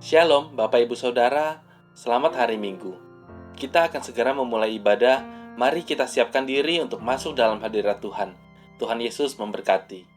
Shalom Bapak Ibu Saudara, selamat hari Minggu. Kita akan segera memulai ibadah, mari kita siapkan diri untuk masuk dalam hadirat Tuhan. Tuhan Yesus memberkati.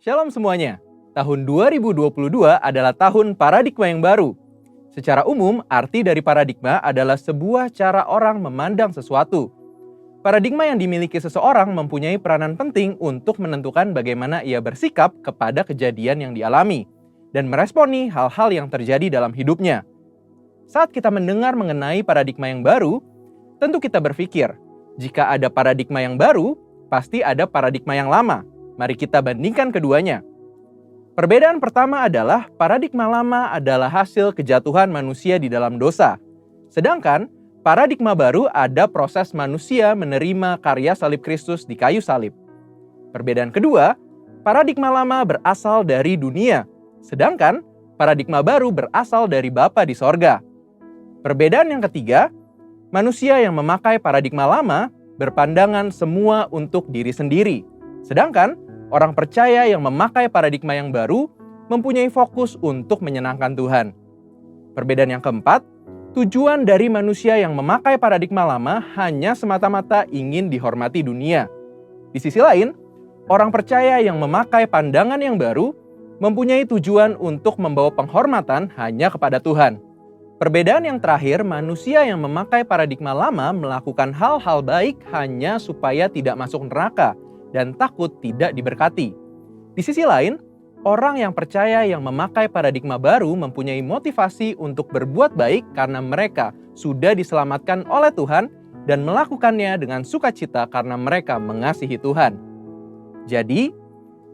Shalom semuanya, tahun 2022 adalah tahun paradigma yang baru. Secara umum, arti dari paradigma adalah sebuah cara orang memandang sesuatu. Paradigma yang dimiliki seseorang mempunyai peranan penting untuk menentukan bagaimana ia bersikap kepada kejadian yang dialami dan meresponi hal-hal yang terjadi dalam hidupnya. Saat kita mendengar mengenai paradigma yang baru, tentu kita berpikir, jika ada paradigma yang baru, pasti ada paradigma yang lama. Mari kita bandingkan keduanya. Perbedaan pertama adalah paradigma lama adalah hasil kejatuhan manusia di dalam dosa. Sedangkan paradigma baru ada proses manusia menerima karya salib Kristus di kayu salib. Perbedaan kedua, paradigma lama berasal dari dunia. Sedangkan paradigma baru berasal dari Bapa di sorga. Perbedaan yang ketiga, manusia yang memakai paradigma lama berpandangan semua untuk diri sendiri. Sedangkan orang percaya yang memakai paradigma yang baru mempunyai fokus untuk menyenangkan Tuhan. Perbedaan yang keempat, tujuan dari manusia yang memakai paradigma lama hanya semata-mata ingin dihormati dunia. Di sisi lain, orang percaya yang memakai pandangan yang baru mempunyai tujuan untuk membawa penghormatan hanya kepada Tuhan. Perbedaan yang terakhir, manusia yang memakai paradigma lama melakukan hal-hal baik hanya supaya tidak masuk neraka dan takut tidak diberkati. Di sisi lain, orang yang percaya yang memakai paradigma baru mempunyai motivasi untuk berbuat baik karena mereka sudah diselamatkan oleh Tuhan dan melakukannya dengan sukacita karena mereka mengasihi Tuhan. Jadi,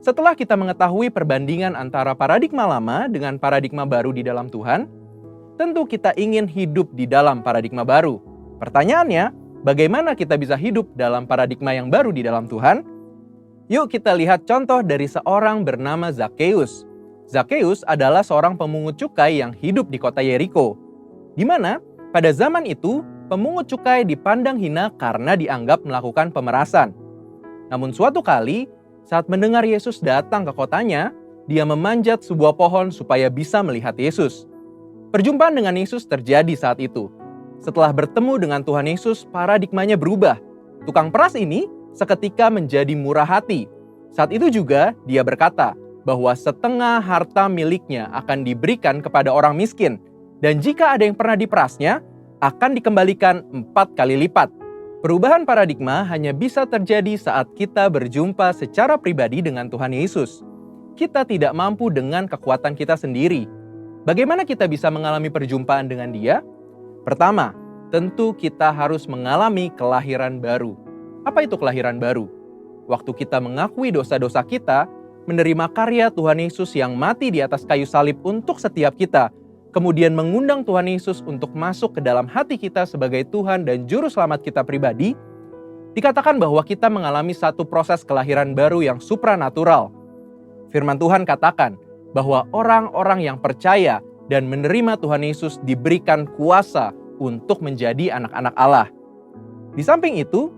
Setelah kita mengetahui perbandingan antara paradigma lama dengan paradigma baru di dalam Tuhan, tentu kita ingin hidup di dalam paradigma baru. Pertanyaannya, bagaimana kita bisa hidup dalam paradigma yang baru di dalam Tuhan? Yuk kita lihat contoh dari seorang bernama Zakheus. Zakheus adalah seorang pemungut cukai yang hidup di kota Yeriko, di mana pada zaman itu pemungut cukai dipandang hina karena dianggap melakukan pemerasan. Namun suatu kali, saat mendengar Yesus datang ke kotanya, dia memanjat sebuah pohon supaya bisa melihat Yesus. Perjumpaan dengan Yesus terjadi saat itu. Setelah bertemu dengan Tuhan Yesus, paradigmanya berubah. Tukang peras ini seketika menjadi murah hati. Saat itu juga dia berkata bahwa setengah harta miliknya akan diberikan kepada orang miskin. Dan jika ada yang pernah diperasnya, akan dikembalikan 4 kali lipat. Perubahan paradigma hanya bisa terjadi saat kita berjumpa secara pribadi dengan Tuhan Yesus. Kita tidak mampu dengan kekuatan kita sendiri. Bagaimana kita bisa mengalami perjumpaan dengan Dia? Pertama, tentu kita harus mengalami kelahiran baru. Apa itu kelahiran baru? Waktu kita mengakui dosa-dosa kita, menerima karya Tuhan Yesus yang mati di atas kayu salib untuk setiap kita, kemudian mengundang Tuhan Yesus untuk masuk ke dalam hati kita sebagai Tuhan dan Juru Selamat kita pribadi, dikatakan bahwa kita mengalami satu proses kelahiran baru yang supranatural. Firman Tuhan katakan bahwa orang-orang yang percaya dan menerima Tuhan Yesus diberikan kuasa untuk menjadi anak-anak Allah. Di samping itu,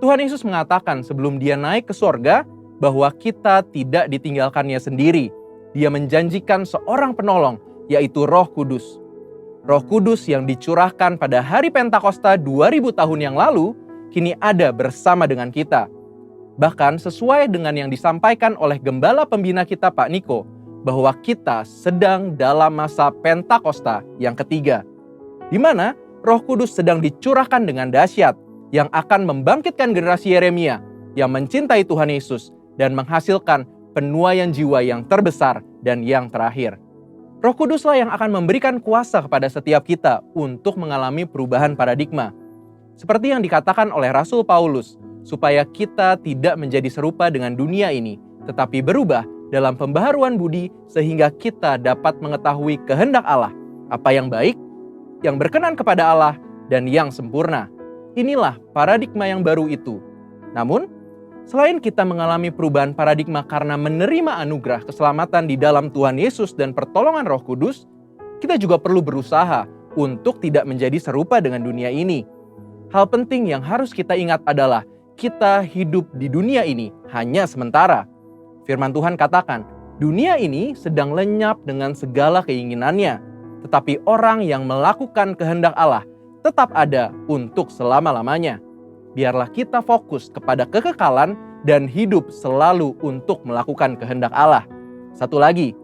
Tuhan Yesus mengatakan sebelum Dia naik ke surga bahwa kita tidak ditinggalkannya sendiri. Dia menjanjikan seorang penolong, yaitu Roh Kudus. Roh Kudus yang dicurahkan pada hari Pentakosta 2000 tahun yang lalu, kini ada bersama dengan kita. Bahkan sesuai dengan yang disampaikan oleh Gembala Pembina kita Pak Niko, bahwa kita sedang dalam masa Pentakosta yang ketiga, di mana Roh Kudus sedang dicurahkan dengan dahsyat, yang akan membangkitkan generasi Yeremia yang mencintai Tuhan Yesus dan menghasilkan penuaian jiwa yang terbesar dan yang terakhir. Roh Kuduslah yang akan memberikan kuasa kepada setiap kita untuk mengalami perubahan paradigma. Seperti yang dikatakan oleh Rasul Paulus, supaya kita tidak menjadi serupa dengan dunia ini, tetapi berubah dalam pembaharuan budi sehingga kita dapat mengetahui kehendak Allah, apa yang baik, yang berkenan kepada Allah, dan yang sempurna. Inilah paradigma yang baru itu. Namun, selain kita mengalami perubahan paradigma karena menerima anugerah keselamatan di dalam Tuhan Yesus dan pertolongan Roh Kudus, kita juga perlu berusaha untuk tidak menjadi serupa dengan dunia ini. Hal penting yang harus kita ingat adalah kita hidup di dunia ini hanya sementara. Firman Tuhan katakan, dunia ini sedang lenyap dengan segala keinginannya, tetapi orang yang melakukan kehendak Allah tetap ada untuk selama-lamanya. Biarlah kita fokus kepada kekekalan dan hidup selalu untuk melakukan kehendak Allah. Satu lagi,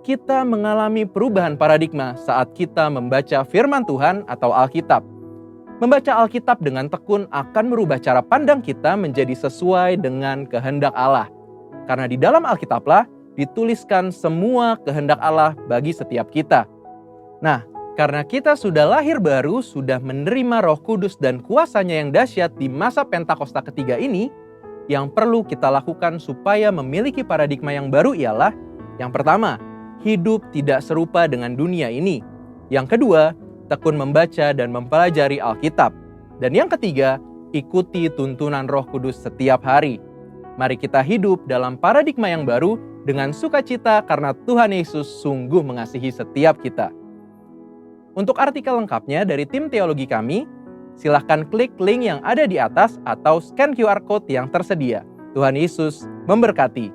kita mengalami perubahan paradigma saat kita membaca firman Tuhan atau Alkitab. Membaca Alkitab dengan tekun akan merubah cara pandang kita menjadi sesuai dengan kehendak Allah. Karena di dalam Alkitablah dituliskan semua kehendak Allah bagi setiap kita. Nah, karena kita sudah lahir baru, sudah menerima Roh Kudus dan kuasanya yang dahsyat di masa Pentakosta ketiga ini, yang perlu kita lakukan supaya memiliki paradigma yang baru ialah, yang pertama, hidup tidak serupa dengan dunia ini. Yang kedua, tekun membaca dan mempelajari Alkitab. Dan yang ketiga, ikuti tuntunan Roh Kudus setiap hari. Mari kita hidup dalam paradigma yang baru dengan sukacita karena Tuhan Yesus sungguh mengasihi setiap kita. Untuk artikel lengkapnya dari tim teologi kami, silahkan klik link yang ada di atas atau scan QR Code yang tersedia. Tuhan Yesus memberkati.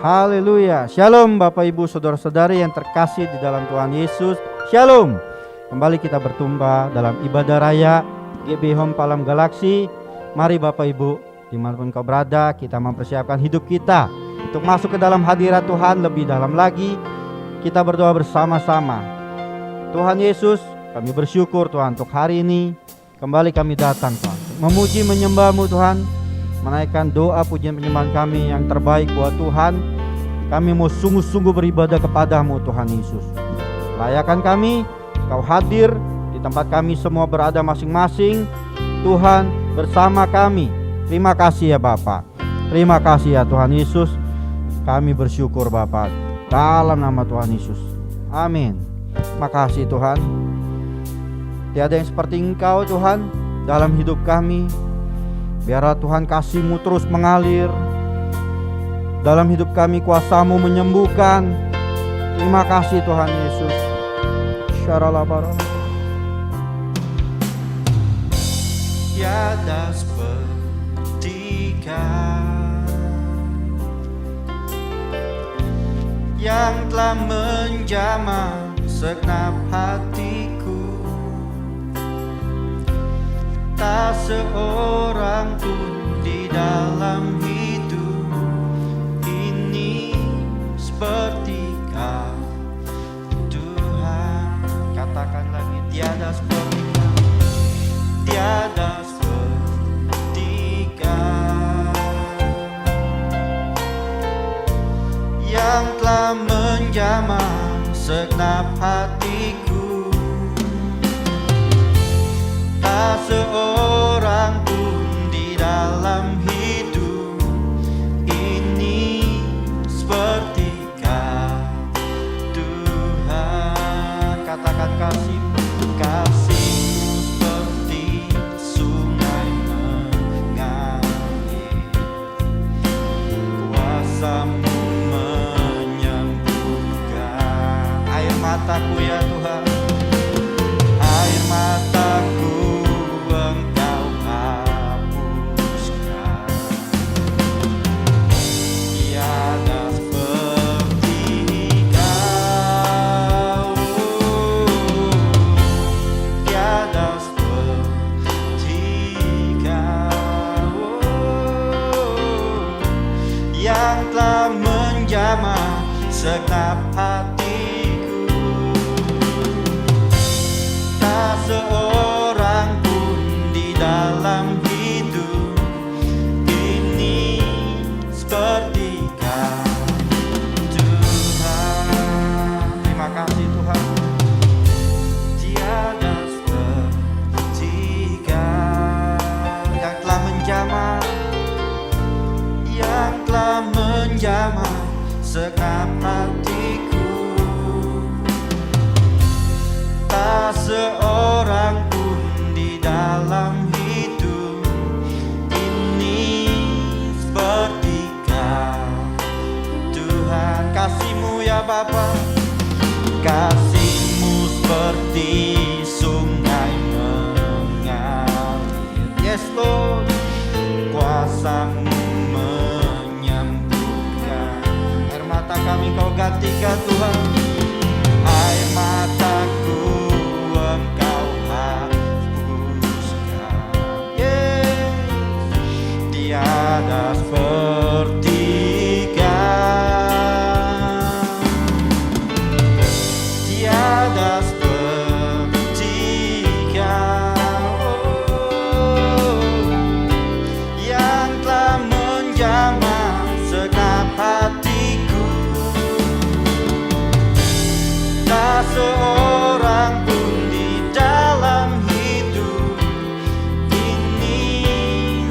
Haleluya. Shalom Bapak Ibu Saudara-saudari yang terkasih di dalam Tuhan Yesus. Shalom. Kembali kita bertumbuh dalam ibadah raya GB Home Palam Galaksi. Mari Bapak Ibu, dimanapun kau berada, kita mempersiapkan hidup kita untuk masuk ke dalam hadirat Tuhan lebih dalam lagi. Kita berdoa bersama-sama. Tuhan Yesus, kami bersyukur Tuhan untuk hari ini. Kembali kami datang Tuhan, memuji menyembah-Mu Tuhan, menaikkan doa pujian penyembahan kami yang terbaik buat Tuhan. Kami mau sungguh-sungguh beribadah kepadamu Tuhan Yesus. Layakan kami, Kau hadir di tempat kami semua berada masing-masing, Tuhan bersama kami. Terima kasih ya Bapa. Terima kasih ya Tuhan Yesus. Kami bersyukur Bapa, dalam nama Tuhan Yesus. Amin. Makasih Tuhan. Tiada yang seperti Engkau Tuhan dalam hidup kami. Biarlah Tuhan kasih-Mu terus mengalir dalam hidup kami, kuasa-Mu menyembuhkan. Terima kasih Tuhan Yesus. Syaralabara. Tiada seperti Kau yang telah menjamah segenap hatiku. Tak seorang pun di dalam hidup ini seperti Kau, Tuhan. Katakan lagi, tiada seperti Kau, tiada seperti Kau yang telah menjamah segenap hatiku. Tak seorang pun di dalam hidup ini seperti Kau, Tuhan. Katakan kasih-Mu, kasih-Mu seperti sungai mengalir, kuasa-Mu menyembuhkan. Air mataku ya Tuhan, air mataku Engkau hapuskan. Tiada seperti Kau, tiada seperti Kau yang telah menjamah segenap hatiku. Tak seorang pun di dalam hidup ini seperti Kau, Tuhan. Terima kasih Tuhan. Tiada seperti Kau yang telah menjamah, yang telah menjamah segenap hatiku. Tak seorang pun di dalam hidup ini seperti Kau, Tuhan. Kasih-Mu ya Bapa, kasih-Mu seperti sungai mengalir. Yes Lord, kuasa-Mu menyembuhkan. Air mata kami Kau gantikan Tuhan, air mataku Engkau hapuskan. Yes, tiada seperti Kau, tiada seperti Kau yang telah menjamah segenap hatiku. Tak seorang pun di dalam hidup ini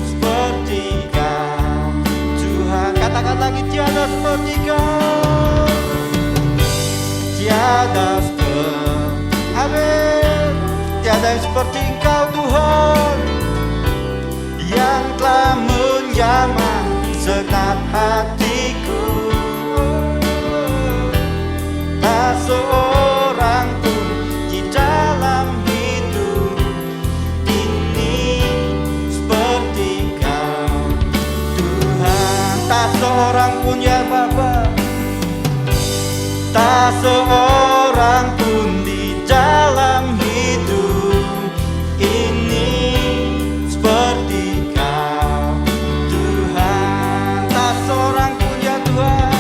seperti Kau, Tuhan. Katakan lagi, tiada seperti Kau, tiada seperti, amin. Tiada yang seperti Engkau Tuhan, yang telah menjamah segenap hatiku. Tak seorang pun di dalam hidup ini seperti Kau, Tuhan. Tak seorang pun ya Bapa, tak seorang pun di dalam hidup ini seperti Kau, Tuhan. Tak seorang pun ya Tuhan,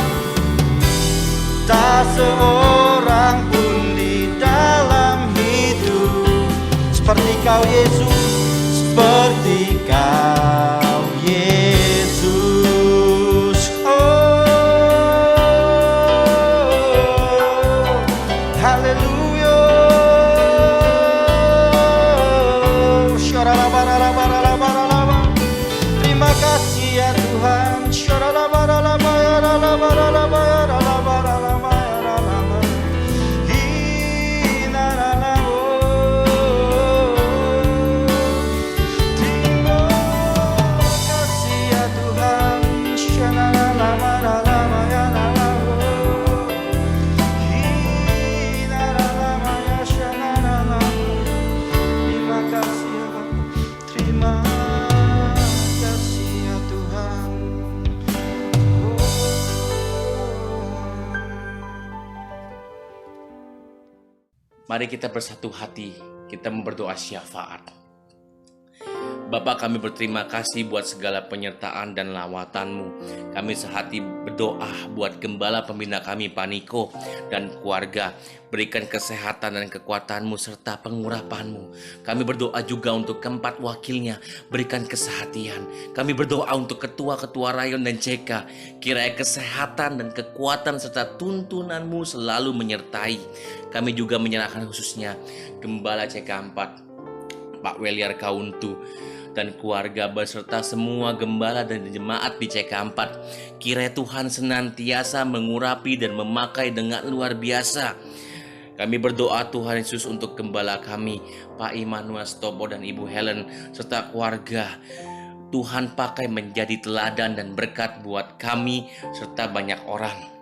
tak seorang pun di dalam hidup seperti Kau Yesus, seperti Kau Yesus. Oh, haleluya. Terima kasih ya Tuhan. Mari kita bersatu hati, kita berdoa syafaat. Bapa, kami berterima kasih buat segala penyertaan dan lawatan-Mu. Kami sehati berdoa buat gembala pembina kami Pak Niko dan keluarga. Berikan kesehatan dan kekuatan-Mu serta pengurapan-Mu. Kami berdoa juga untuk keempat wakilnya. Berikan kesehatian. Kami berdoa untuk ketua-ketua rayon dan CK. Kiranya kesehatan dan kekuatan serta tuntunan-Mu selalu menyertai. Kami juga menyerahkan khususnya Gembala CK4 Pak Weliar Kauntu dan keluarga beserta semua gembala dan jemaat di CK4. Kiranya Tuhan senantiasa mengurapi dan memakai dengan luar biasa. Kami berdoa Tuhan Yesus untuk gembala kami Pak Immanuel Stopo dan Ibu Helen serta keluarga. Tuhan pakai menjadi teladan dan berkat buat kami serta banyak orang.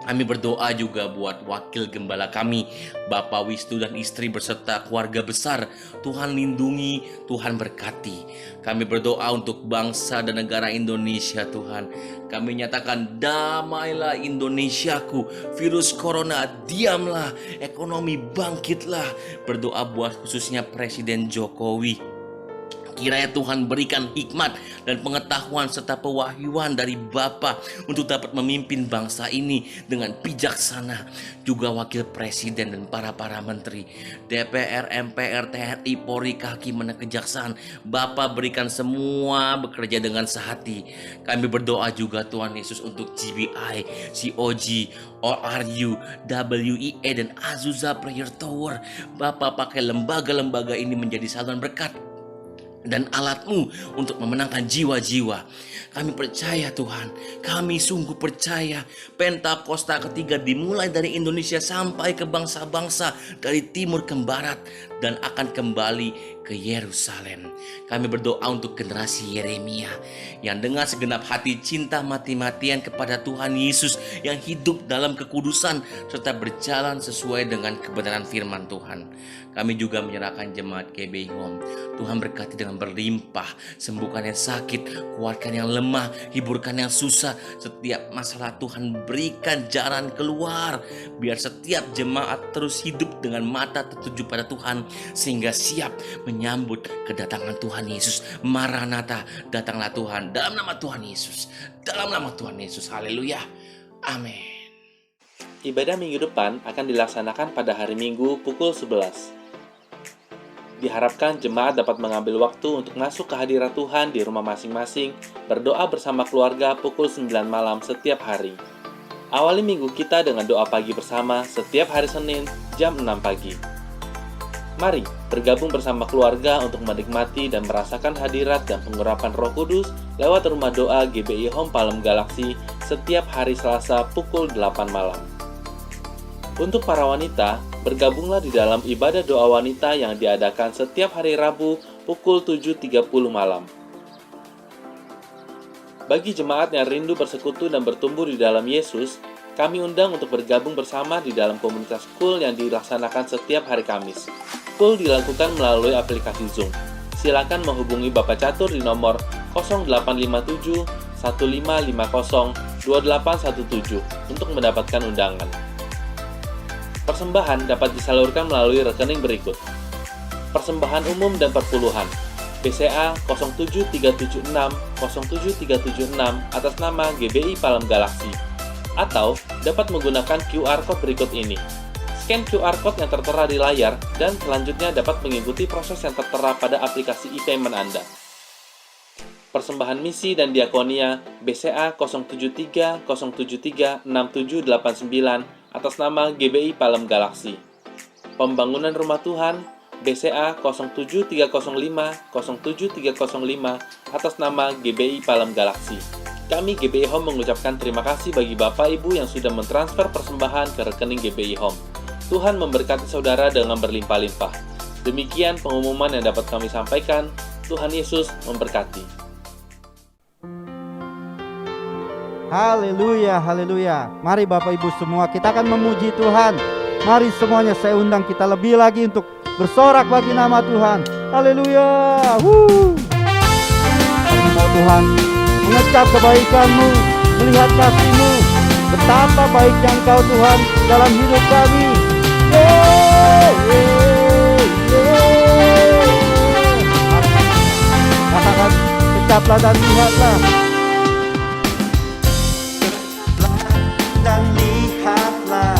Kami berdoa juga buat wakil gembala kami, Bapak Wisnu dan istri beserta keluarga besar. Tuhan lindungi, Tuhan berkati. Kami berdoa untuk bangsa dan negara Indonesia Tuhan. Kami nyatakan damailah Indonesiaku, virus corona diamlah, ekonomi bangkitlah. Berdoa buat khususnya Presiden Jokowi. Kiranya Tuhan berikan hikmat dan pengetahuan serta pewahyuan dari Bapa untuk dapat memimpin bangsa ini dengan bijaksana. Juga wakil presiden dan para menteri, DPR, MPR, TNI, Polri, Hakim, dan Kejaksaan. Bapa berikan semua bekerja dengan sehati. Kami berdoa juga Tuhan Yesus untuk GBI, COG, ORU, WIA, dan Azusa Prayer Tower. Bapa pakai lembaga-lembaga ini menjadi saluran berkat dan alat-Mu untuk memenangkan jiwa-jiwa. Kami percaya Tuhan, kami sungguh percaya Pentakosta ketiga dimulai dari Indonesia sampai ke bangsa-bangsa dari timur ke barat dan akan kembali ke Yerusalem. Kami berdoa untuk generasi Yeremia yang dengan segenap hati cinta mati-matian kepada Tuhan Yesus yang hidup dalam kekudusan serta berjalan sesuai dengan kebenaran firman Tuhan. Kami juga menyerahkan jemaat GBI Home. Tuhan berkati dengan berlimpah, sembuhkan yang sakit, kuatkan yang lemah, hiburkan yang susah. Setiap masalah Tuhan berikan jalan keluar. Biar setiap jemaat terus hidup dengan mata tertuju pada Tuhan sehingga siap menyambut kedatangan Tuhan Yesus. Maranatha, datanglah Tuhan dalam nama Tuhan Yesus. Dalam nama Tuhan Yesus. Haleluya. Amin. Ibadah minggu depan akan dilaksanakan pada hari Minggu pukul 11. Diharapkan jemaat dapat mengambil waktu untuk masuk ke hadirat Tuhan di rumah masing-masing, berdoa bersama keluarga pukul 9 malam setiap hari. Awali minggu kita dengan doa pagi bersama setiap hari Senin jam 6 pagi. Mari bergabung bersama keluarga untuk menikmati dan merasakan hadirat dan pengurapan Roh Kudus lewat rumah doa GBI Home Palem Galaksi setiap hari Selasa pukul 8 malam. Untuk para wanita, bergabunglah di dalam ibadah doa wanita yang diadakan setiap hari Rabu pukul 7.30 malam. Bagi jemaat yang rindu bersekutu dan bertumbuh di dalam Yesus, kami undang untuk bergabung bersama di dalam komunitas Cool yang dilaksanakan setiap hari Kamis. Cool dilakukan melalui aplikasi Zoom. Silakan menghubungi Bapak Catur di nomor 0857 1550 2817 untuk mendapatkan undangan. Persembahan dapat disalurkan melalui rekening berikut. Persembahan umum dan perpuluhan BCA 07376 07376 atas nama GBI Palem Galaksi, atau dapat menggunakan QR Code berikut ini. Scan QR Code yang tertera di layar dan selanjutnya dapat mengikuti proses yang tertera pada aplikasi e-payment Anda. Persembahan misi dan diakonia BCA 073 073 6789 atas nama GBI Palem Galaksi. Pembangunan rumah Tuhan, BCA 07305 atas nama GBI Palem Galaksi. Kami GBI Home mengucapkan terima kasih bagi Bapak Ibu yang sudah mentransfer persembahan ke rekening GBI Home. Tuhan memberkati saudara dengan berlimpah-limpah. Demikian pengumuman yang dapat kami sampaikan. Tuhan Yesus memberkati. Haleluya, haleluya. Mari Bapak Ibu semua, kita akan memuji Tuhan. Mari semuanya saya undang kita lebih lagi untuk bersorak bagi nama Tuhan. Haleluya. Mau Tuhan mengecap kebaikan-Mu, melihat kasih-Mu, betapa baiknya Engkau Tuhan dalam hidup kami. Katakan, kecaplah dan lihatlah. Dan lihatlah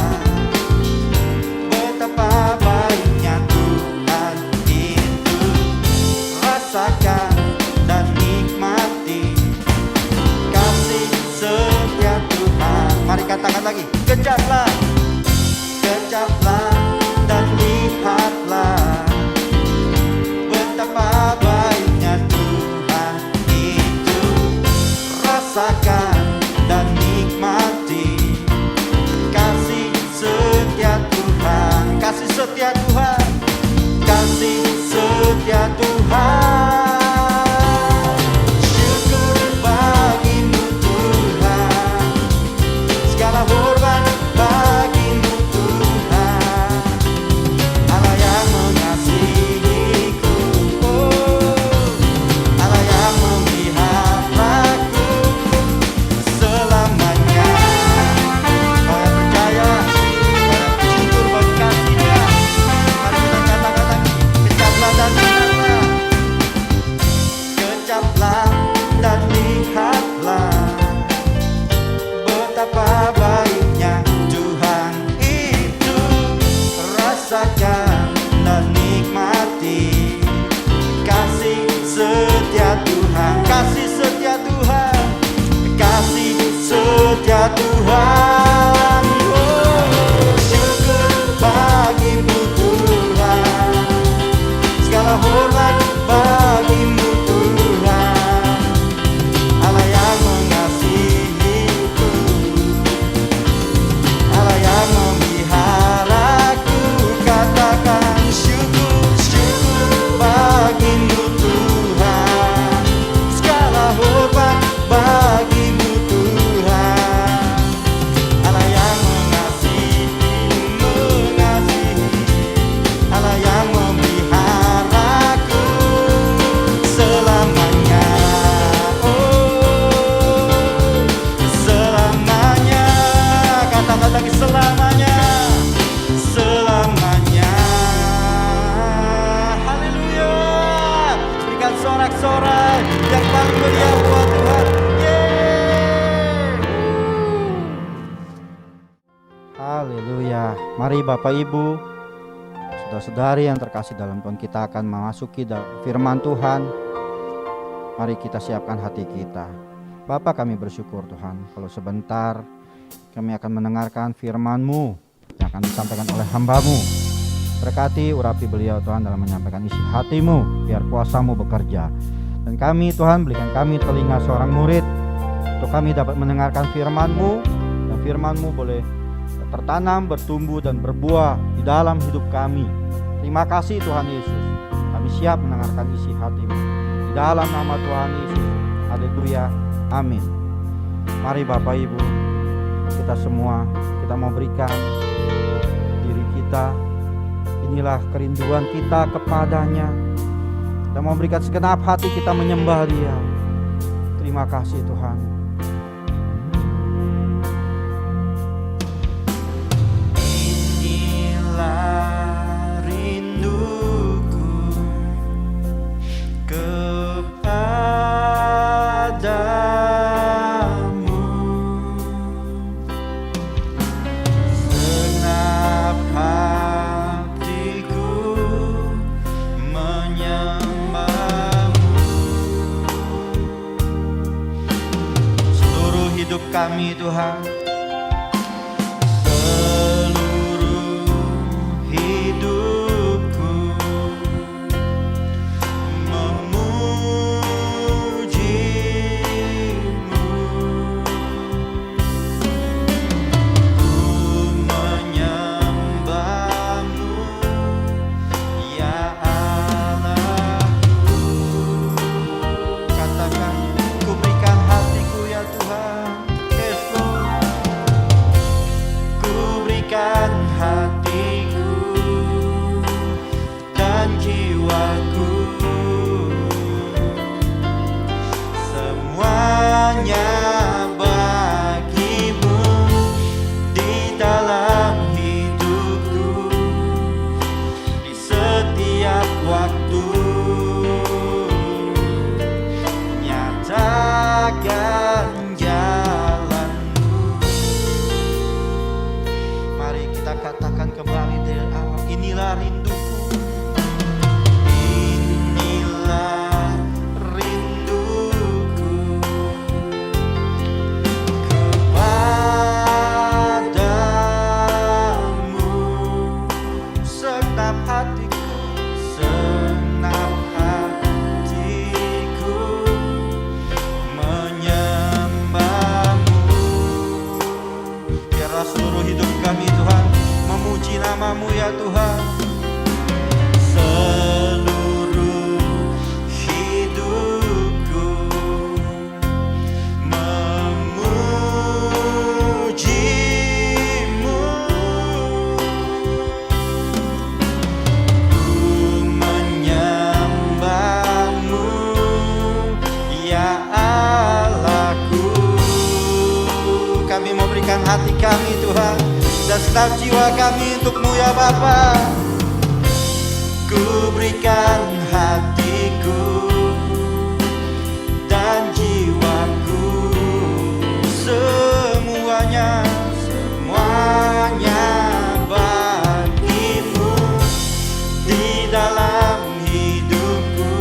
betapa baiknya Tuhan itu. Rasakan dan nikmati kasih setia Tuhan. Mari katakan lagi, kecaplah, kecaplah dan lihatlah betapa baiknya Tuhan itu. Rasakan dan nikmati kasih setia Tuhan, kasih setia Tuhan, kasih setia Tuhan. Syukur bagimu Tuhan, segala hormat bagimu Tuhan, Allah yang mengasihiku, Allah yang memeliharaaku selamanya. Kau yang percaya, kau yang bersyukur bagi kasih-Nya. Mari kita katakan lagi, kecaplah dan lihatlah, kecaplah dan lihatlah betapa baiknya Tuhan itu. Rasakan dan nikmati kasih setia Tuhan, kasih setia Tuhan, kasih setia Tuhan. Syukur bagimu Tuhan, segala hormat bagimu Tuhan, Allah yang mengasihiku, Allah yang memeliharaku. Katakan syukur, syukur bagimu Tuhan, segala hormat bagimu Tuhan, Allah yang mengasihi, Allah yang memeliharaku selamanya. Oh, selamanya. Katakan lagi, selamanya, selamanya. Haleluya. Berikan sorak-sorai yang paling meriah buat Tuhan. Yeay. Haleluya. Mari Bapak Ibu, saudara-saudari yang terkasih dalam Tuhan, kita akan memasuki dalam firman Tuhan. Mari kita siapkan hati kita. Bapa, kami bersyukur Tuhan, kalau sebentar kami akan mendengarkan firman-Mu yang akan disampaikan oleh hamba-Mu. Berkati, urapi beliau Tuhan dalam menyampaikan isi hati-Mu, biar kuasa-Mu bekerja. Dan kami Tuhan, berikan kami telinga seorang murid, untuk kami dapat mendengarkan firman-Mu, dan firman-Mu boleh tertanam, bertumbuh, dan berbuah di dalam hidup kami. Terima kasih Tuhan Yesus, kami siap mendengarkan isi hati-Mu. Di dalam nama Tuhan Yesus, haleluya, amin. Mari Bapak Ibu, kita semua, kita mau berikan diri kita. Inilah kerinduan kita kepadanya. Kita mau berikan segenap hati kita menyembah Dia. Terima kasih Tuhan. Inilah rinduku kepadamu, segenap hatiku menyembahmu. Seluruh hidup kami Tuhan, seluruh hidupku jiwaku. Semuanya bagimu di dalam hidupku, di setiap waktu. Nyatakan jalanmu. Mari kita katakan kembali dari awal. Inilah rinduku. Inilah rinduku kepadamu. Segenap hatiku, senang hatiku menyembahmu. Biarlah seluruh hidup kami Tuhan memuji nama-Mu ya Tuhan. Seluruh hidupku memuji-Mu. Ku menyembah-Mu ya Allahku. Kami memberikan hati kami Tuhan dan segenap jiwa kami untuk-Mu ya Bapa. Ku berikan hatiku dan jiwaku, semuanya bagimu di dalam hidupku,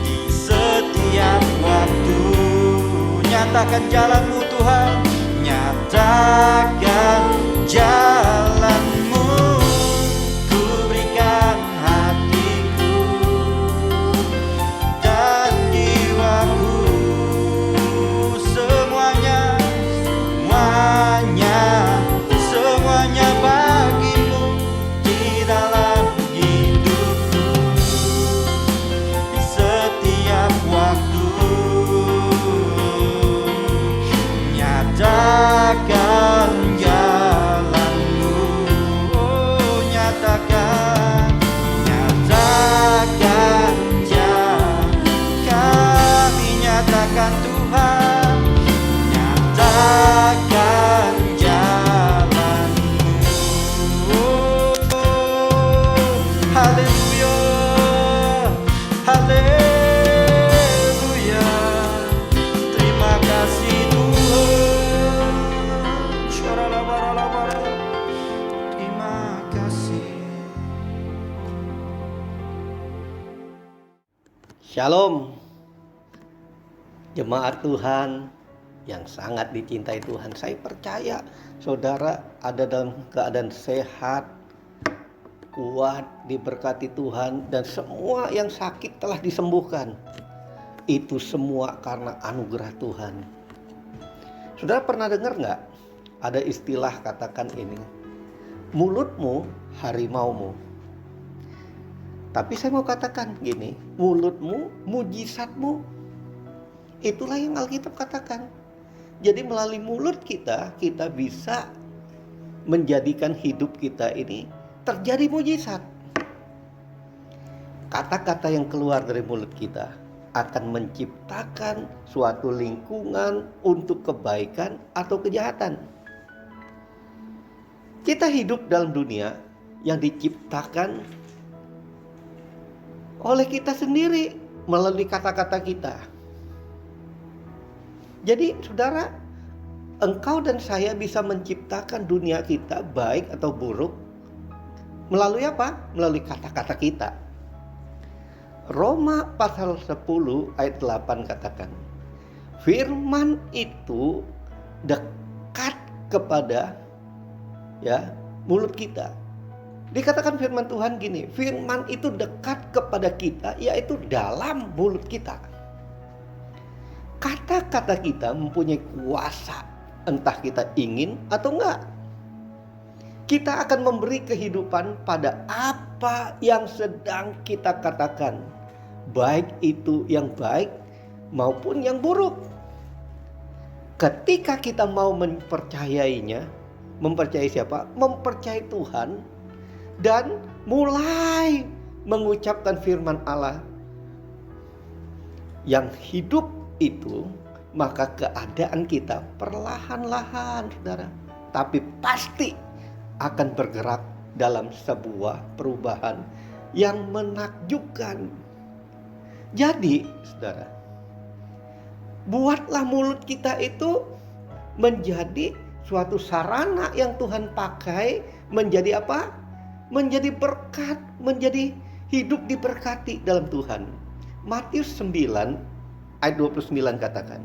di setiap waktu. Nyatakan jalan-Mu Tuhan, nyatakan jalan-Mu. Ku berikan hatiku dan jiwaku, semuanya bagimu di dalam hidupku, di setiap waktu. Nyatakan jalan-Mu, oh nyatakan jalan. Kami nyatakan Tuhan, nyatakan jalan-Mu. Oh, haleluya, haleluya. Terima kasih Tuhan. Syaralabaralabara. Terima kasih. Shalom, jemaat Tuhan yang sangat dicintai Tuhan. Saya percaya saudara ada dalam keadaan sehat, kuat, diberkati Tuhan, dan semua yang sakit telah disembuhkan. Itu semua karena anugerah Tuhan. Saudara pernah dengar nggak? Ada istilah katakan ini, mulutmu harimaumu. Tapi saya mau katakan gini, mulutmu mujizatmu. Itulah yang Alkitab katakan. Jadi melalui mulut kita bisa menjadikan hidup kita ini terjadi mujizat. Kata-kata yang keluar dari mulut kita akan menciptakan suatu lingkungan untuk kebaikan atau kejahatan. Kita hidup dalam dunia yang diciptakan oleh kita sendiri melalui kata-kata kita. Jadi saudara, engkau dan saya bisa menciptakan dunia kita baik atau buruk melalui apa? Melalui kata-kata kita. Roma pasal 10 ayat 8 katakan, firman itu dekat kepada mulut kita. Dikatakan firman Tuhan gini, firman itu dekat kepada kita, yaitu dalam mulut kita. Kata-kata kita mempunyai kuasa, entah kita ingin atau enggak. Kita akan memberi kehidupan pada apa yang sedang kita katakan, baik itu yang baik maupun yang buruk. Ketika kita mau mempercayainya, mempercayai siapa? Mempercayai Tuhan, dan mulai mengucapkan firman Allah yang hidup itu, maka keadaan kita perlahan-lahan, saudara, tapi pasti akan bergerak dalam sebuah perubahan yang menakjubkan. Jadi, saudara, buatlah mulut kita itu menjadi suatu sarana yang Tuhan pakai menjadi apa? Menjadi berkat, menjadi hidup diberkati dalam Tuhan. Matius 9 ayat 29 katakan,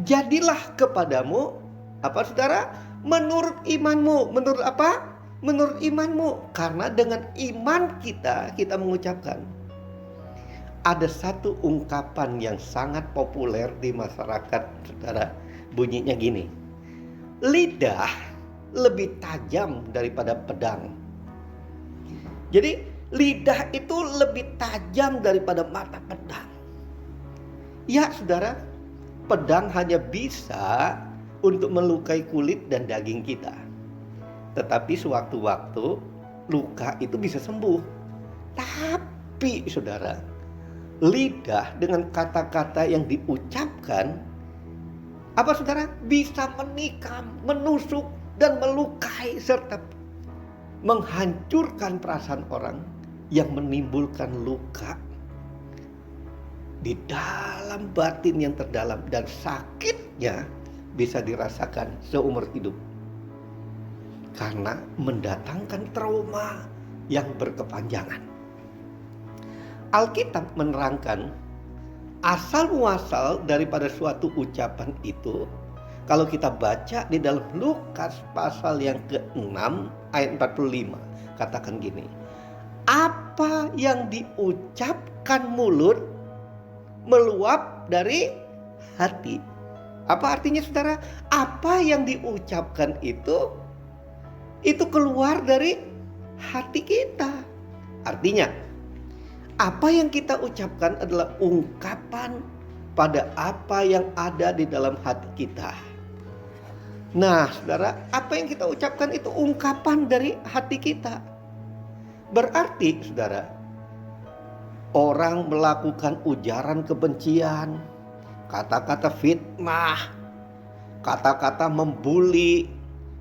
jadilah kepadamu apa, saudara? Menurut imanmu. Menurut apa? Menurut imanmu. Karena dengan iman kita mengucapkan. Ada satu ungkapan yang sangat populer di masyarakat, saudara. Bunyinya gini, lidah lebih tajam daripada pedang. Jadi lidah itu lebih tajam daripada mata pedang. Ya saudara, pedang hanya bisa untuk melukai kulit dan daging kita. Tetapi sewaktu-waktu luka itu bisa sembuh. Tapi saudara, lidah dengan kata-kata yang diucapkan, apa saudara? Bisa menikam, menusuk, dan melukai serta menghancurkan perasaan orang yang menimbulkan luka di dalam batin yang terdalam, dan sakitnya bisa dirasakan seumur hidup karena mendatangkan trauma yang berkepanjangan. Alkitab menerangkan asal muasal daripada suatu ucapan itu. Kalau kita baca di dalam Lukas pasal yang ke-6 ayat 45, katakan gini, apa yang diucapkan mulut meluap dari hati. Apa artinya saudara? Apa yang diucapkan itu keluar dari hati kita. Artinya, apa yang kita ucapkan adalah ungkapan pada apa yang ada di dalam hati kita. Nah, saudara, apa yang kita ucapkan itu ungkapan dari hati kita. Berarti, saudara, orang melakukan ujaran kebencian, kata-kata fitnah, kata-kata membuli,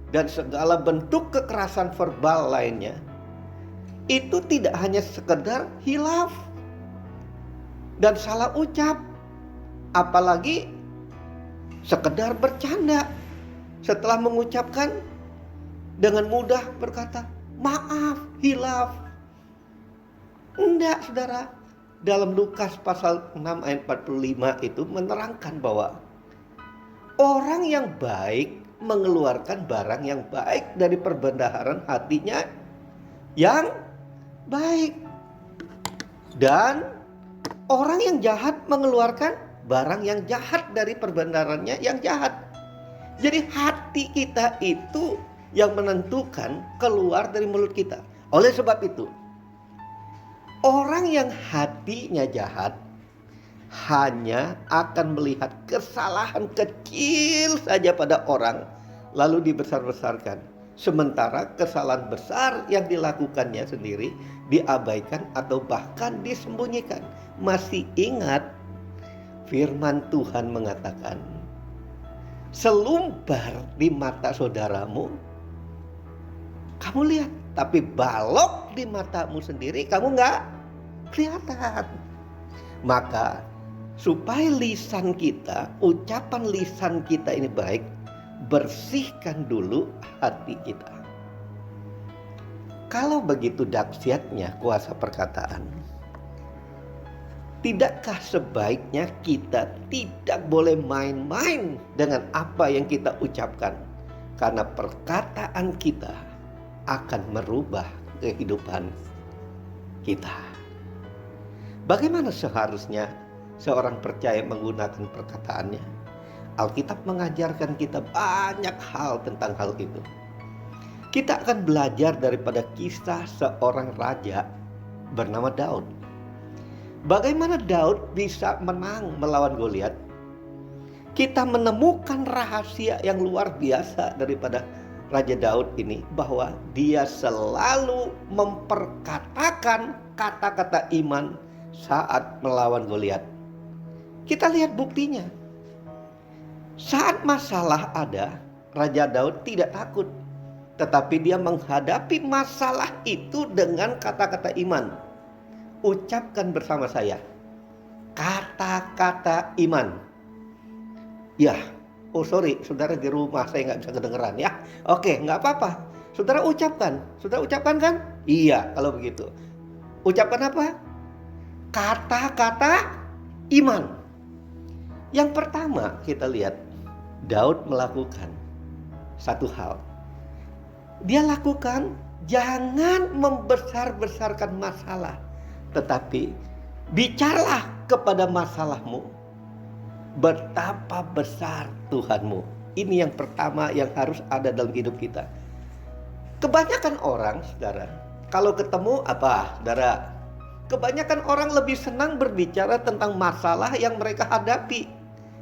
dan segala bentuk kekerasan verbal lainnya, itu tidak hanya sekedar hilaf dan salah ucap, apalagi sekedar bercanda setelah mengucapkan dengan mudah berkata maaf, hilaf. Enggak, saudara. Dalam Lukas pasal 6 ayat 45 itu menerangkan bahwa orang yang baik mengeluarkan barang yang baik dari perbendaharaan hatinya yang baik, dan orang yang jahat mengeluarkan barang yang jahat dari perbendaharannya yang jahat. Jadi hati kita itu yang menentukan keluar dari mulut kita. Oleh sebab itu, orang yang hatinya jahat hanya akan melihat kesalahan kecil saja pada orang, lalu dibesar-besarkan. Sementara kesalahan besar yang dilakukannya sendiri diabaikan atau bahkan disembunyikan. Masih ingat firman Tuhan mengatakan, selumbar di mata saudaramu kamu lihat, tapi balok di matamu sendiri kamu nggak kelihatan. Maka supaya lisan kita, ucapan lisan kita ini baik, bersihkan dulu hati kita. Kalau begitu dahsyatnya kuasa perkataan, tidakkah sebaiknya kita tidak boleh main-main dengan apa yang kita ucapkan? Karena perkataan kita akan merubah kehidupan kita. Bagaimana seharusnya seorang percaya menggunakan perkataannya? Alkitab mengajarkan kita banyak hal tentang hal itu. Kita akan belajar daripada kisah seorang raja bernama Daud. Bagaimana Daud bisa menang melawan Goliat? Kita menemukan rahasia yang luar biasa daripada Raja Daud ini bahwa dia selalu memperkatakan kata-kata iman saat melawan Goliat. Kita lihat buktinya. Saat masalah ada, Raja Daud tidak takut, tetapi dia menghadapi masalah itu dengan kata-kata iman. Ucapkan bersama saya, kata-kata iman. Ya, oh sorry, saudara di rumah saya nggak bisa kedengeran ya. Oke, nggak apa-apa. Saudara ucapkan. Saudara ucapkan kan? Iya, kalau begitu. Ucapkan apa? Kata-kata iman. Yang pertama kita lihat, Daud melakukan satu hal. Dia lakukan, jangan membesar-besarkan masalah, tetapi bicaralah kepada masalahmu, betapa besar Tuhanmu. Ini yang pertama yang harus ada dalam hidup kita. Kebanyakan orang, saudara, kalau ketemu apa, saudara? Kebanyakan orang lebih senang berbicara tentang masalah yang mereka hadapi,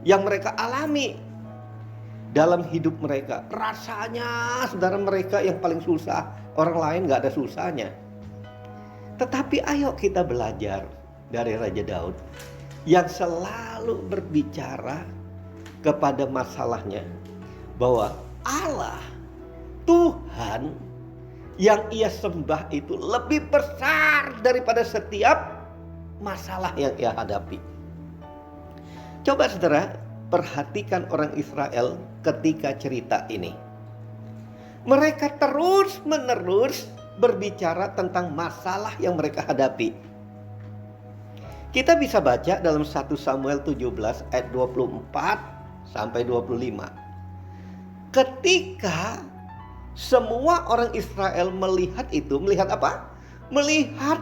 yang mereka alami dalam hidup mereka. Rasanya, saudara, mereka yang paling susah, orang lain gak ada susahnya. Tetapi ayo kita belajar dari Raja Daud yang selalu berbicara kepada masalahnya, bahwa Allah, Tuhan yang ia sembah itu lebih besar daripada setiap masalah yang ia hadapi. Coba saudara perhatikan orang Israel ketika cerita ini. Mereka terus menerus berbicara tentang masalah yang mereka hadapi. Kita bisa baca dalam 1 Samuel 17 ayat 24 sampai 25. Ketika semua orang Israel melihat itu, melihat apa? Melihat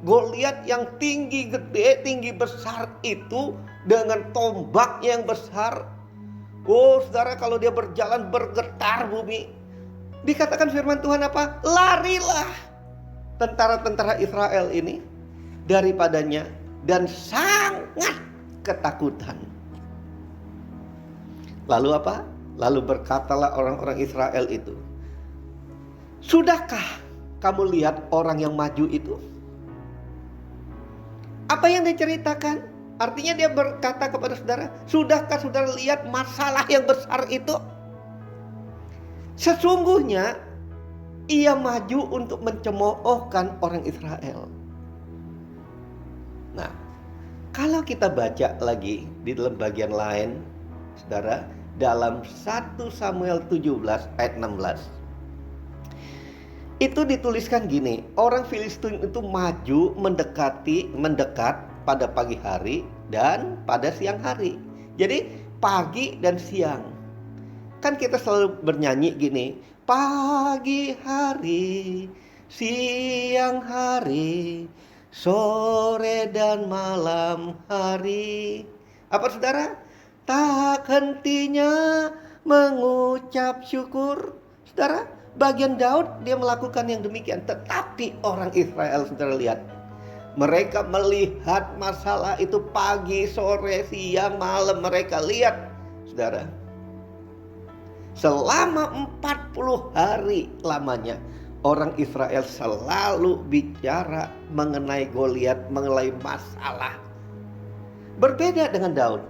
Goliat yang tinggi gede, tinggi besar itu dengan tombak yang besar. Oh saudara, kalau dia berjalan bergetar bumi. Dikatakan firman Tuhan apa? Larilah tentara-tentara Israel ini daripadanya dan sangat ketakutan. Lalu apa? Lalu berkatalah orang-orang Israel itu, sudahkah kamu lihat orang yang maju itu? Apa yang diceritakan? Artinya dia berkata kepada saudara, sudahkah saudara lihat masalah yang besar itu? Sesungguhnya ia maju untuk mencemoohkan orang Israel. Nah, kalau kita baca lagi di dalam bagian lain, saudara, dalam 1 Samuel 17 ayat 16. Itu dituliskan gini, orang Filistin itu maju mendekat pada pagi hari dan pada siang hari. Jadi pagi dan siang. Kan kita selalu bernyanyi gini, pagi hari, siang hari, sore dan malam hari. Apa saudara? Tak hentinya mengucap syukur. Saudara, bagian Daud dia melakukan yang demikian. Tetapi orang Israel, saudara lihat, mereka melihat masalah itu pagi, sore, siang, malam. Mereka lihat, saudara, selama 40 hari lamanya orang Israel selalu bicara mengenai Goliat, mengenai masalah. Berbeda dengan Daud.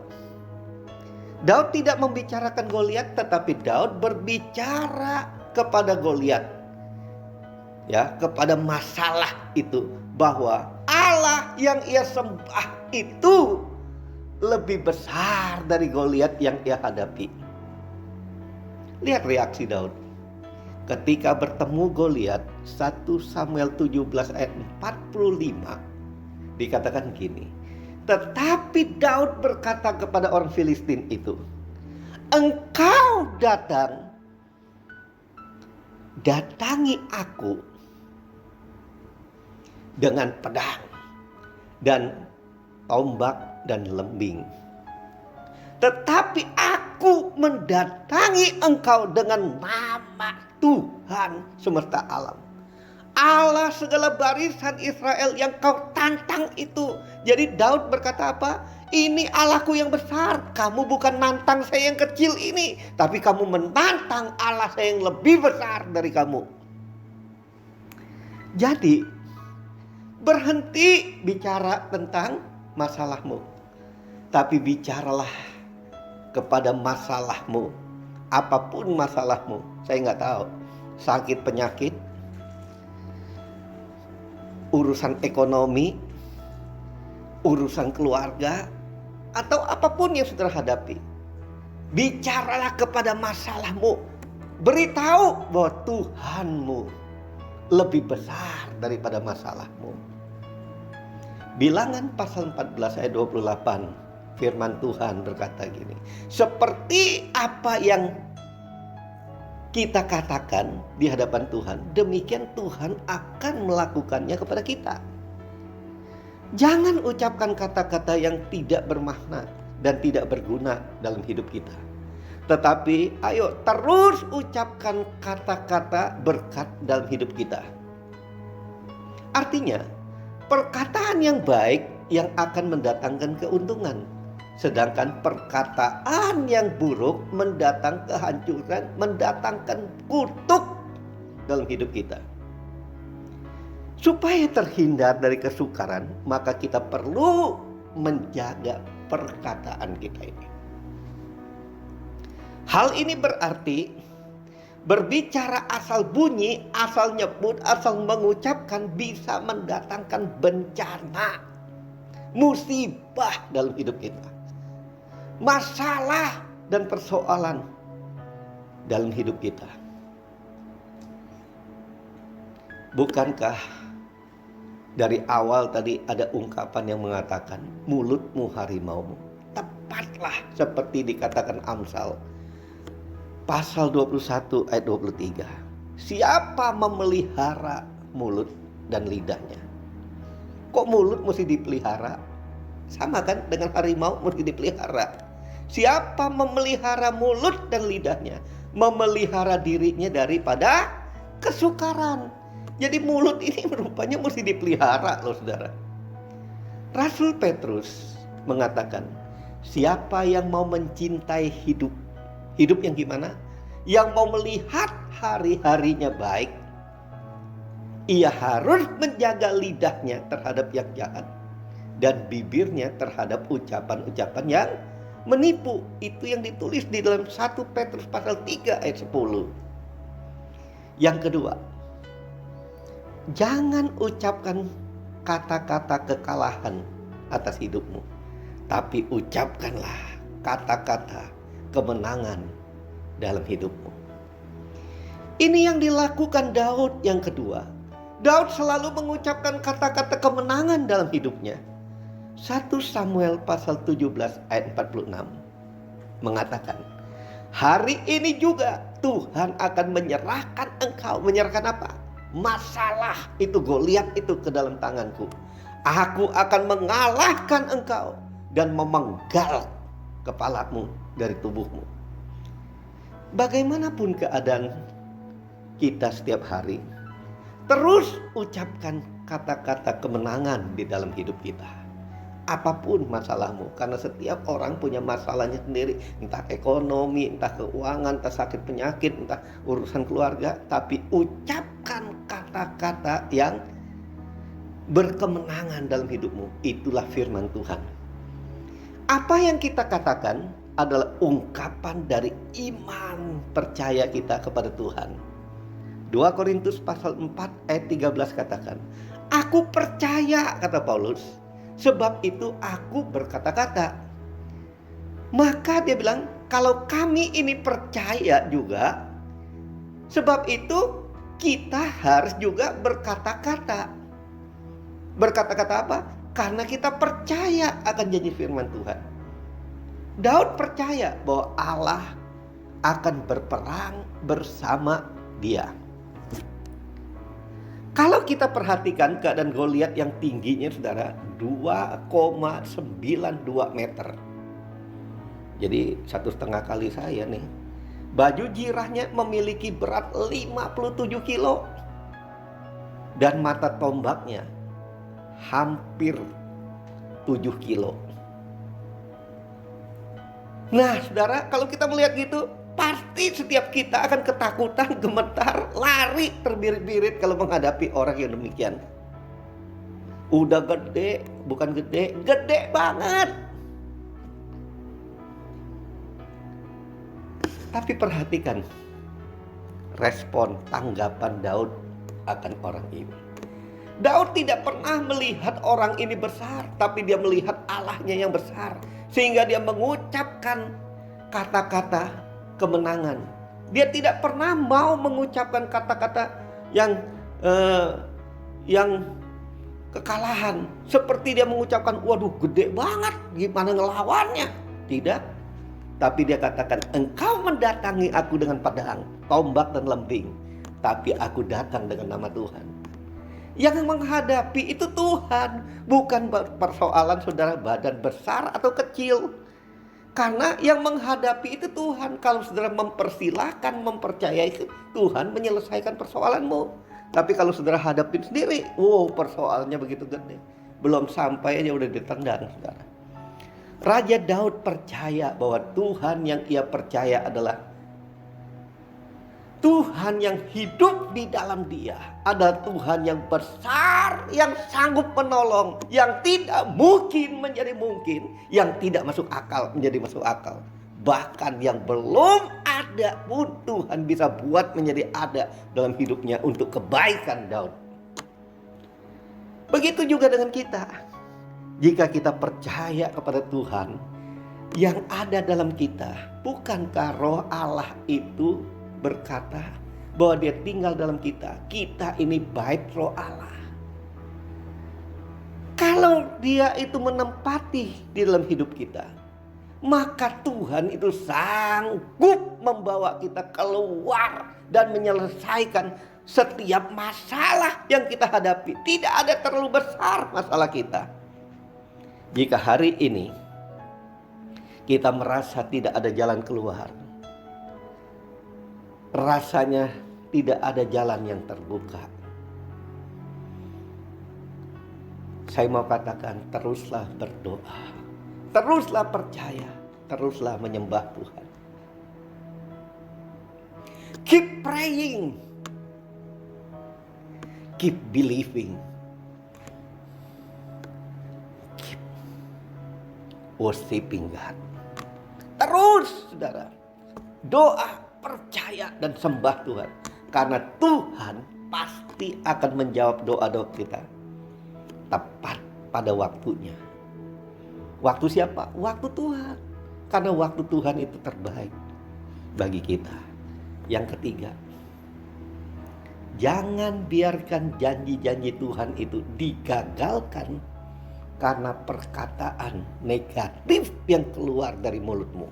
Daud tidak membicarakan Goliat, tetapi Daud berbicara kepada Goliat, ya, kepada masalah itu, bahwa Allah yang ia sembah itu lebih besar dari Goliat yang ia hadapi. Lihat reaksi Daud ketika bertemu Goliat. 1 Samuel 17 ayat 45 dikatakan gini, tetapi Daud berkata kepada orang Filistin itu, engkau datangi aku dengan pedang dan tombak dan lembing, tetapi aku mendatangi engkau dengan nama Tuhan semesta alam, Allah segala barisan Israel yang kau tantang itu. Jadi Daud berkata apa? ini Allahku yang besar. Kamu bukan nantang saya yang kecil ini, tapi kamu menantang Allah saya yang lebih besar dari kamu. Jadi, berhenti bicara tentang masalahmu, tapi bicaralah kepada masalahmu. Apapun masalahmu, saya nggak tahu, sakit penyakit, urusan ekonomi, urusan keluarga, atau apapun yang saudara hadapi. Bicaralah kepada masalahmu. Beritahu bahwa Tuhanmu lebih besar daripada masalahmu. Bilangan pasal 14 ayat 28, firman Tuhan berkata gini, seperti apa yang kita katakan di hadapan Tuhan, demikian Tuhan akan melakukannya kepada kita. Jangan ucapkan kata-kata yang tidak bermakna dan tidak berguna dalam hidup kita. Tetapi ayo terus ucapkan kata-kata berkat dalam hidup kita. Artinya, perkataan yang baik yang akan mendatangkan keuntungan. Sedangkan perkataan yang buruk mendatangkan kehancuran, mendatangkan kutuk dalam hidup kita. Supaya terhindar dari kesukaran, maka kita perlu menjaga perkataan kita ini. Hal ini berarti berbicara asal bunyi, asal nyebut, asal mengucapkan bisa mendatangkan bencana, musibah dalam hidup kita. Masalah dan persoalan dalam hidup kita. Bukankah dari awal tadi ada ungkapan yang mengatakan mulutmu harimaumu? Tepatlah seperti dikatakan Amsal pasal 21 ayat 23. Siapa memelihara mulut dan lidahnya? Kok mulut mesti dipelihara? Sama kan dengan harimau mesti dipelihara. Siapa memelihara mulut dan lidahnya? Memelihara dirinya daripada kesukaran. Jadi mulut ini rupanya mesti dipelihara loh saudara. Rasul Petrus mengatakan, siapa yang mau mencintai hidup, hidup yang gimana? Yang mau melihat hari-harinya baik, ia harus menjaga lidahnya terhadap yang jahat dan bibirnya terhadap ucapan-ucapan yang menipu. Itu yang ditulis di dalam 1 Petrus pasal 3 ayat 10. Yang kedua, jangan ucapkan kata-kata kekalahan atas hidupmu, tapi ucapkanlah kata-kata kemenangan dalam hidupmu. Ini yang dilakukan Daud yang kedua. Daud selalu mengucapkan kata-kata kemenangan dalam hidupnya. 1 Samuel pasal 17 ayat 46 mengatakan, hari ini juga Tuhan akan menyerahkan engkau. Menyerahkan apa? Masalah itu, Goliat itu ke dalam tanganku. Aku akan mengalahkan engkau dan memenggal kepalamu dari tubuhmu. Bagaimanapun keadaan kita setiap hari, terus ucapkan kata-kata kemenangan di dalam hidup kita. Apapun masalahmu, karena setiap orang punya masalahnya sendiri, entah ekonomi, entah keuangan, entah sakit penyakit, entah urusan keluarga, tapi ucapkan kata-kata yang berkemenangan dalam hidupmu. Itulah firman Tuhan. Apa yang kita katakan adalah ungkapan dari iman percaya kita kepada Tuhan. 2 Korintus pasal 4 ayat 13 katakan, aku percaya, kata Paulus, sebab itu aku berkata-kata. Maka dia bilang, kalau kami ini percaya juga, sebab itu kita harus juga berkata-kata. Berkata-kata apa? Karena kita percaya akan janji firman Tuhan. Daud percaya bahwa Allah akan berperang bersama dia. Kalau kita perhatikan keadaan Goliat yang tingginya saudara 2,92 meter. Jadi 1,5 kali saya nih. Baju jirahnya memiliki berat 57 kilo. Dan mata tombaknya hampir 7 kilo. Nah, saudara, kalau kita melihat gitu, pasti setiap kita akan ketakutan, gemetar, lari terbirit-birit kalau menghadapi orang yang demikian. Udah gede, bukan gede, gede banget. Tapi perhatikan respon tanggapan Daud akan orang ini. Daud tidak pernah melihat orang ini besar, tapi dia melihat Allahnya yang besar. Sehingga dia mengucapkan kata-kata kemenangan. Dia tidak pernah mau mengucapkan kata-kata yang kekalahan. Seperti dia mengucapkan, waduh gede banget, gimana ngelawannya. Tidak. Tapi dia katakan, engkau mendatangi aku dengan pedang, tombak dan lembing. Tapi aku datang dengan nama Tuhan. Yang menghadapi itu Tuhan. Bukan persoalan saudara badan besar atau kecil. Karena yang menghadapi itu Tuhan. Kalau saudara mempersilahkan, mempercayai Tuhan menyelesaikan persoalanmu. Tapi kalau saudara hadapin sendiri, wow, persoalannya begitu gede. Belum sampai aja udah ditendang, saudara. Raja Daud percaya bahwa Tuhan yang ia percaya adalah Tuhan yang hidup di dalam dia. Adalah Tuhan yang besar, yang sanggup menolong, yang tidak mungkin menjadi mungkin, yang tidak masuk akal menjadi masuk akal. Bahkan yang belum ada pun Tuhan bisa buat menjadi ada dalam hidupnya untuk kebaikan Daud. Begitu juga dengan kita. Jika kita percaya kepada Tuhan yang ada dalam kita, bukankah roh Allah itu berkata bahwa dia tinggal dalam kita? Kita ini bait roh Allah. Kalau dia itu menempati di dalam hidup kita, maka Tuhan itu sanggup membawa kita keluar dan menyelesaikan setiap masalah yang kita hadapi. Tidak ada terlalu besar masalah kita. Jika hari ini kita merasa tidak ada jalan keluar, rasanya tidak ada jalan yang terbuka, saya mau katakan, teruslah berdoa, teruslah percaya, teruslah menyembah Tuhan. Keep praying, keep believing, keep worshiping God. Terus, saudara, doa, percaya dan sembah Tuhan. Karena Tuhan pasti akan menjawab doa-doa kita tepat pada waktunya. Waktu siapa? Waktu Tuhan. Karena waktu Tuhan itu terbaik bagi kita. Yang ketiga, jangan biarkan janji-janji Tuhan itu digagalkan karena perkataan negatif yang keluar dari mulutmu.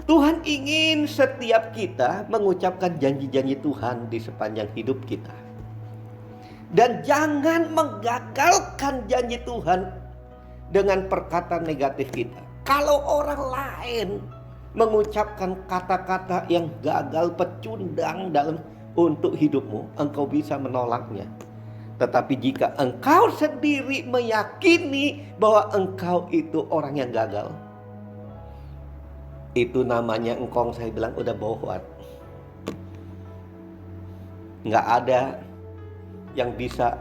Tuhan ingin setiap kita mengucapkan janji-janji Tuhan di sepanjang hidup kita. Dan jangan menggagalkan janji Tuhan dengan perkataan negatif kita. Kalau orang lain mengucapkan kata-kata yang gagal pecundang untuk hidupmu, engkau bisa menolaknya. Tetapi jika engkau sendiri meyakini bahwa engkau itu orang yang gagal, itu namanya engkau, saya bilang, udah bohong. Nggak ada yang bisa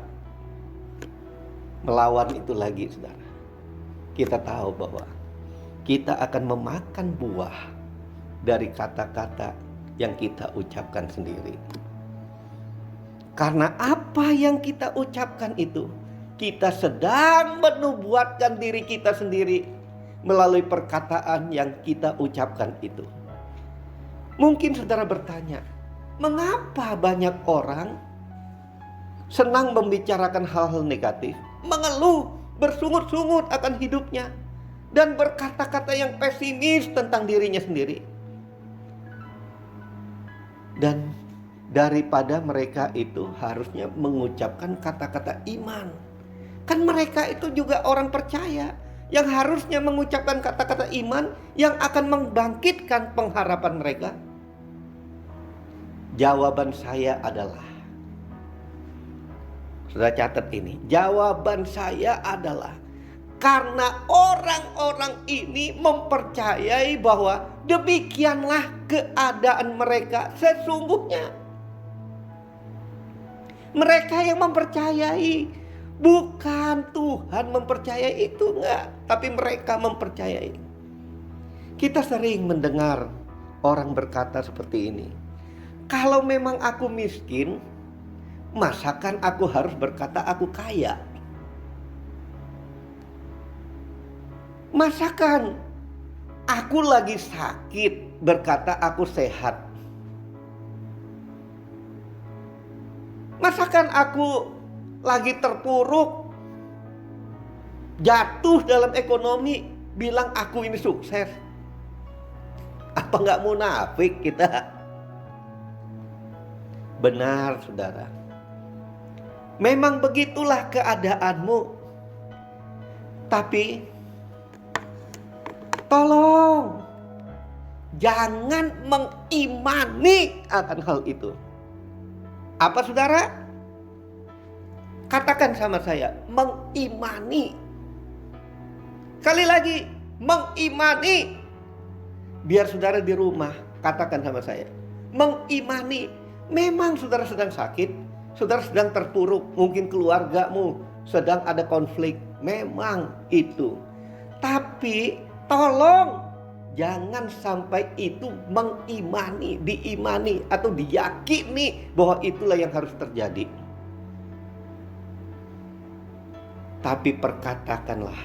melawan itu lagi, saudara. Kita tahu bahwa kita akan memakan buah dari kata-kata yang kita ucapkan sendiri. Karena apa yang kita ucapkan itu, kita sedang menubuatkan diri kita sendiri melalui perkataan yang kita ucapkan itu. Mungkin saudara bertanya, mengapa banyak orang senang membicarakan hal-hal negatif, mengeluh, bersungut-sungut akan hidupnya, dan berkata-kata yang pesimis tentang dirinya sendiri? Dan daripada mereka itu harusnya mengucapkan kata-kata iman. Kan mereka itu juga orang percaya yang harusnya mengucapkan kata-kata iman yang akan membangkitkan pengharapan mereka. Jawaban saya adalah, sudah catat ini, jawaban saya adalah Karena orang-orang ini mempercayai bahwa demikianlah keadaan mereka sesungguhnya. Mereka yang mempercayai, bukan Tuhan mempercayai itu, enggak, tapi mereka mempercayai. Kita sering mendengar orang berkata seperti ini. Kalau memang aku miskin, masakan aku harus berkata aku kaya? Masakan aku lagi sakit berkata aku sehat? Masakan aku lagi terpuruk, jatuh dalam ekonomi, bilang aku ini sukses? Apa nggak munafik kita? Benar, saudara. Memang begitulah keadaanmu. Tapi tolong jangan mengimani akan hal itu. Apa, saudara? Katakan sama saya, mengimani. Sekali lagi, mengimani. Biar saudara di rumah katakan sama saya, mengimani. Memang saudara sedang sakit, saudara sedang terpuruk, mungkin keluargamu sedang ada konflik. Memang itu. Tapi tolong jangan sampai itu mengimani, diimani atau diyakini bahwa itulah yang harus terjadi. Tapi perkatakanlah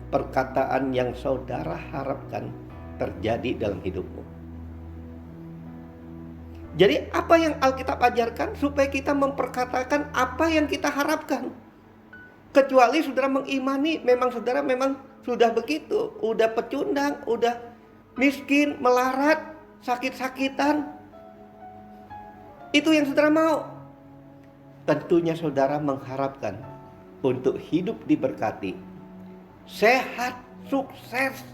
perkataan yang saudara harapkan terjadi dalam hidupmu. Jadi apa yang Alkitab ajarkan supaya kita memperkatakan apa yang kita harapkan. Kecuali saudara mengimani, memang saudara memang sudah begitu, udah pecundang, udah miskin, melarat, sakit-sakitan. Itu yang saudara mau. Tentunya saudara mengharapkan untuk hidup diberkati, sehat, sukses.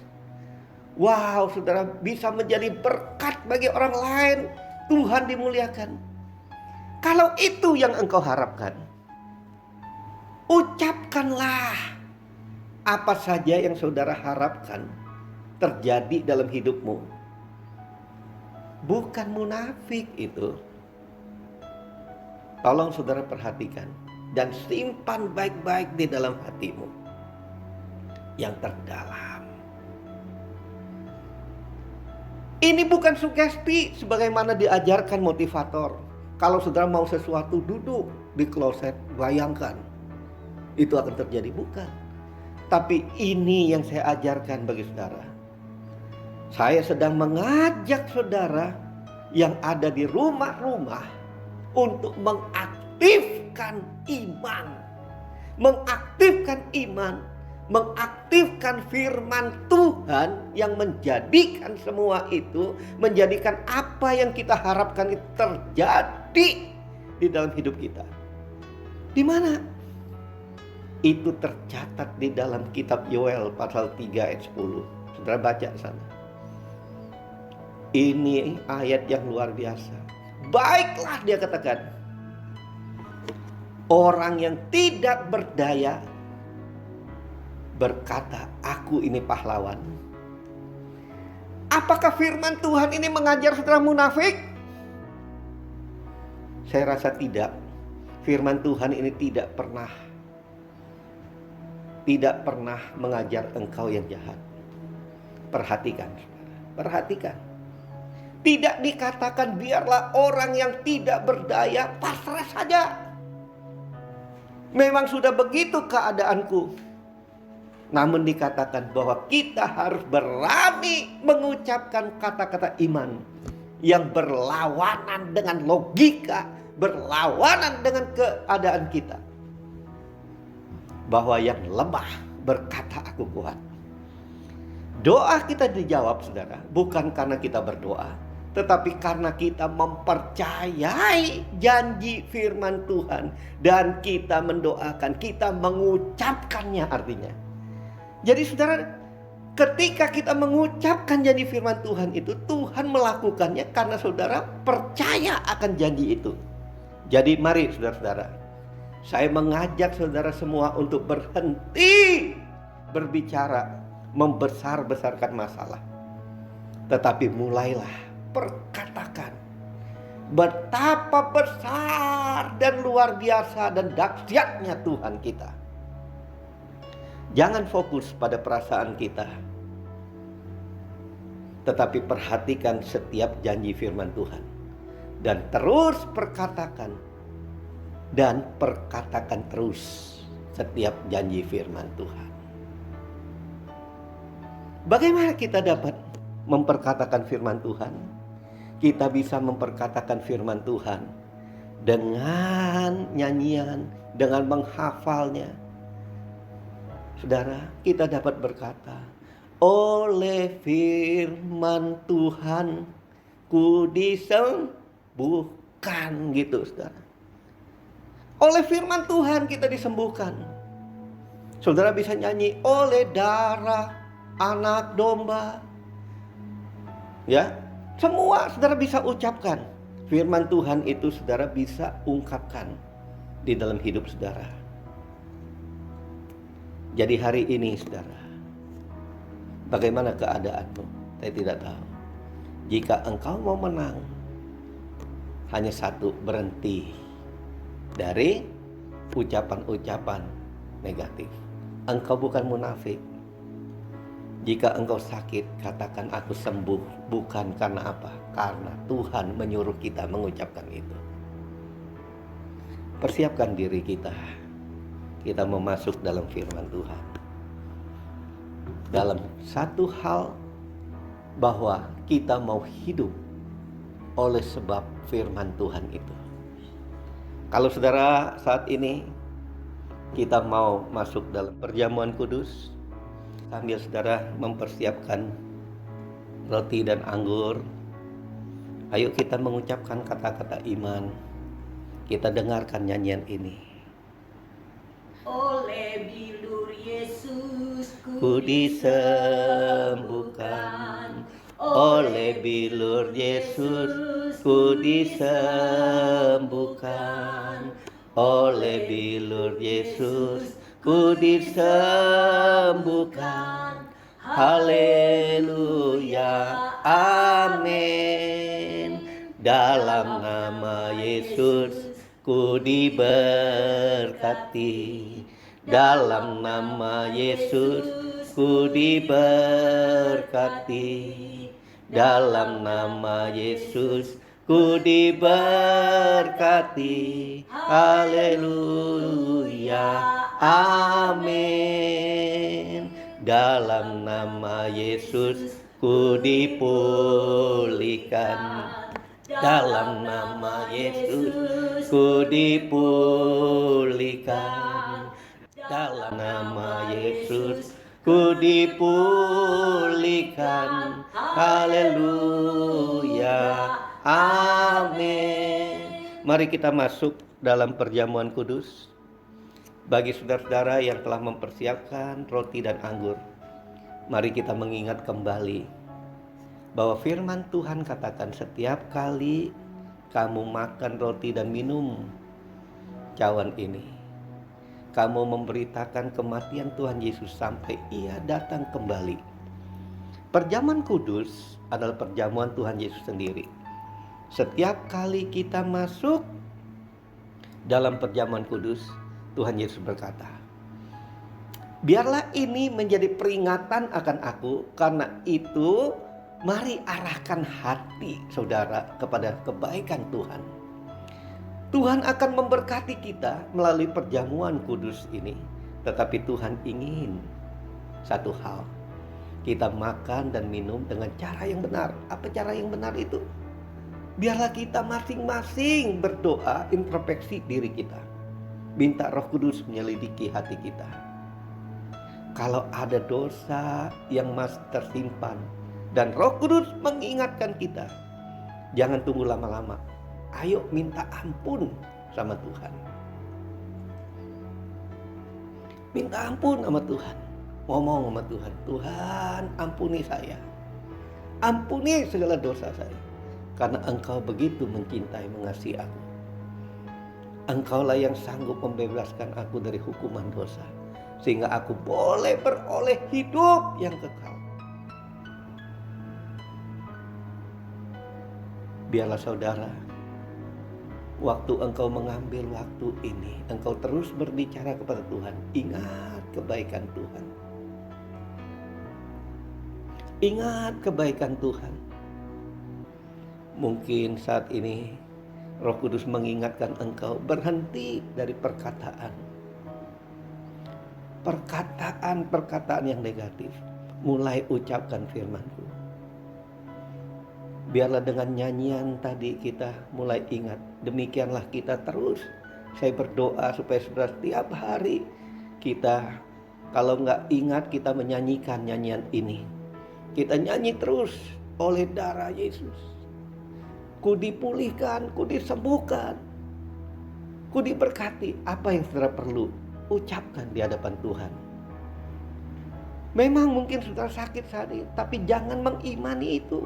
Wow, saudara bisa menjadi berkat bagi orang lain. Tuhan dimuliakan. Kalau itu yang engkau harapkan, ucapkanlah apa saja yang saudara harapkan terjadi dalam hidupmu. Bukan munafik itu. Tolong saudara perhatikan dan simpan baik-baik di dalam hatimu yang terdalam. Ini bukan sugesti sebagaimana diajarkan motivator. Kalau saudara mau sesuatu, duduk di kloset, bayangkan itu akan terjadi. Bukan. Tapi ini yang saya ajarkan bagi saudara. Saya sedang mengajak saudara yang ada di rumah-rumah untuk mengaktifkan iman. Mengaktifkan iman. Mengaktifkan firman Tuhan yang menjadikan semua itu, menjadikan apa yang kita harapkan itu terjadi di dalam hidup kita. Di mana? Itu tercatat di dalam kitab Yoel pasal 3 ayat 10. Saudara baca sana. Ini ayat yang luar biasa. Baiklah, dia katakan, orang yang tidak berdaya berkata, aku ini pahlawan. Apakah firman Tuhan ini mengajar saudara munafik? Saya rasa tidak. Firman Tuhan ini tidak pernah mengajar engkau yang jahat. Perhatikan, perhatikan. Tidak dikatakan biarlah orang yang tidak berdaya pasrah saja. Memang sudah begitu keadaanku. Namun dikatakan bahwa kita harus berani mengucapkan kata-kata iman yang berlawanan dengan logika, berlawanan dengan keadaan kita. Bahwa yang lemah berkata aku kuat. Doa kita dijawab, saudara, bukan karena kita berdoa, tetapi karena kita mempercayai janji firman Tuhan dan kita mendoakan, kita mengucapkannya artinya. Jadi saudara, ketika kita mengucapkan janji firman Tuhan itu, Tuhan melakukannya karena saudara percaya akan janji itu. Jadi mari saudara-saudara, saya mengajak saudara semua untuk berhenti berbicara membesar-besarkan masalah. Tetapi mulailah perkatakan betapa besar dan luar biasa dan dahsyatnya Tuhan kita. Jangan fokus pada perasaan kita, tetapi perhatikan setiap janji firman Tuhan. Dan terus perkatakan dan perkatakan terus setiap janji firman Tuhan. Bagaimana kita dapat memperkatakan firman Tuhan? Kita bisa memperkatakan firman Tuhan dengan nyanyian, dengan menghafalnya. Saudara, kita dapat berkata, oleh firman Tuhan ku disembuhkan, gitu saudara. Oleh firman Tuhan kita disembuhkan. Saudara bisa nyanyi, oleh darah anak domba. Ya, semua saudara bisa ucapkan. Firman Tuhan itu saudara bisa ungkapkan di dalam hidup saudara. Jadi hari ini saudara, bagaimana keadaanmu? Saya tidak tahu. Jika engkau mau menang, hanya satu, berhenti dari ucapan-ucapan negatif. Engkau bukan munafik. Jika engkau sakit, katakan aku sembuh. Bukan karena apa? Karena Tuhan menyuruh kita mengucapkan itu. Persiapkan diri kita. Kita mau masuk dalam firman Tuhan. Dalam satu hal, bahwa kita mau hidup oleh sebab firman Tuhan itu. Kalau saudara saat ini kita mau masuk dalam perjamuan kudus, sambil saudara mempersiapkan roti dan anggur, ayo kita mengucapkan kata-kata iman. Kita dengarkan nyanyian ini. Oleh bilur Yesus Ku disembuhkan, oleh bilur Yesus ku disembuhkan, oleh bilur Yesus ku disembuhkan. Haleluya, amin. Dalam nama Yesus ku diberkati, dalam nama Yesus ku diberkati, dalam nama Yesus ku diberkati. Haleluya, amin. Dalam nama Yesus ku dipulihkan, dalam nama Yesus ku dipulihkan, dalam nama Yesus ku dipulihkan. Haleluya, amin. Mari kita masuk dalam perjamuan kudus. Bagi saudara-saudara yang telah mempersiapkan roti dan anggur, mari kita mengingat kembali bahwa firman Tuhan katakan, setiap kali kamu makan roti dan minum cawan ini, kamu memberitakan kematian Tuhan Yesus sampai Ia datang kembali. Perjamuan kudus adalah perjamuan Tuhan Yesus sendiri. Setiap kali kita masuk dalam perjamuan kudus, Tuhan Yesus berkata, biarlah ini menjadi peringatan akan aku, karena itu mari arahkan hati saudara kepada kebaikan Tuhan. Tuhan akan memberkati kita melalui perjamuan kudus ini. Tetapi Tuhan ingin satu hal, kita makan dan minum dengan cara yang benar. Apa cara yang benar itu? Biarlah kita masing-masing berdoa, introspeksi diri kita. Minta Roh Kudus menyelidiki hati kita. Kalau ada dosa yang masih tersimpan dan Roh Kudus mengingatkan kita, jangan tunggu lama-lama. Ayo minta ampun sama Tuhan. Minta ampun sama Tuhan. Ngomong sama Tuhan, Tuhan ampuni saya. Ampuni segala dosa saya. Karena Engkau begitu mencintai, mengasihi aku. Engkaulah yang sanggup membebaskan aku dari hukuman dosa. sehingga aku boleh beroleh hidup yang kekal. Biarlah saudara, waktu engkau mengambil waktu ini, engkau terus berbicara kepada Tuhan. Ingat kebaikan Tuhan. Ingat kebaikan Tuhan. Mungkin saat ini Roh Kudus mengingatkan engkau berhenti dari perkataan. Perkataan yang negatif. Mulai ucapkan firman-Ku. Biarlah dengan nyanyian tadi kita mulai ingat. Demikianlah kita terus. Saya berdoa supaya saudara setiap hari kita, kalau nggak ingat, kita menyanyikan nyanyian ini. Kita nyanyi terus oleh darah Yesus. Ku dipulihkan, ku disembuhkan, ku diberkati. Apa yang saudara perlu ucapkan di hadapan Tuhan. Memang mungkin saudara sakit saat ini, tapi jangan mengimani itu.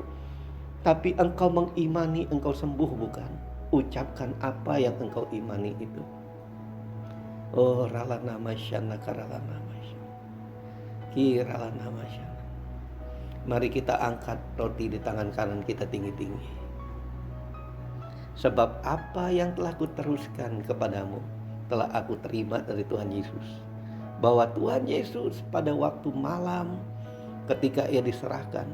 Tapi engkau mengimani engkau sembuh, bukan? Ucapkan apa yang engkau imani itu. Oh, ralana masyana karalana masyana. Kiralana masyana. Mari kita angkat roti di tangan kanan kita tinggi-tinggi. Sebab apa yang telah kuteruskan kepadamu telah aku terima dari Tuhan Yesus. Bahwa Tuhan Yesus pada waktu malam ketika ia diserahkan,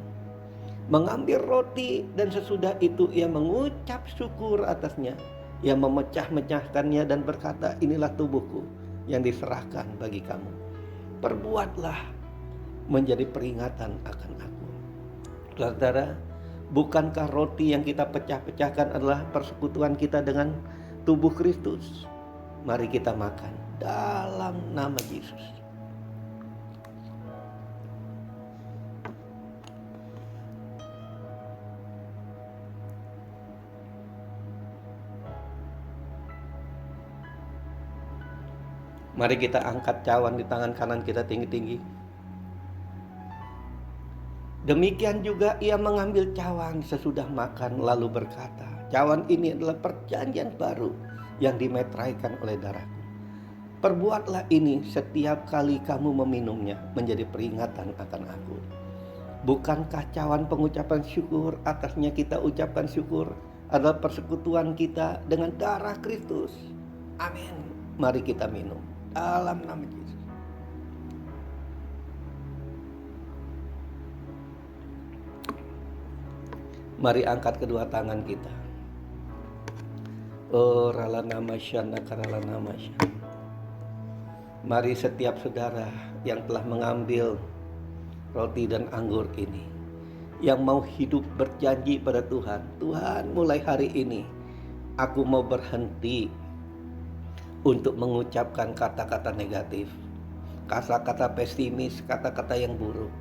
mengambil roti dan sesudah itu ia mengucap syukur atasnya. Ia memecah-mecahkannya dan berkata, inilah tubuhku yang diserahkan bagi kamu. Perbuatlah menjadi peringatan akan aku. Saudara, bukankah roti yang kita pecah-pecahkan adalah persekutuan kita dengan tubuh Kristus? Mari kita makan dalam nama Yesus. Mari kita angkat cawan di tangan kanan kita tinggi-tinggi. Demikian juga ia mengambil cawan sesudah makan lalu berkata, cawan ini adalah perjanjian baru yang dimeteraikan oleh darahku. Perbuatlah ini setiap kali kamu meminumnya menjadi peringatan akan aku. Bukankah cawan pengucapan syukur atasnya kita ucapkan syukur adalah persekutuan kita dengan darah Kristus? Amin. Mari kita minum dalam nama Yesus. Mari angkat kedua tangan kita. Oh, rala nama syana karala nama syana. Mari setiap saudara yang telah mengambil roti dan anggur ini, yang mau hidup berjanji pada Tuhan, Tuhan mulai hari ini aku mau berhenti untuk mengucapkan kata-kata negatif, kata-kata pesimis, kata-kata yang buruk.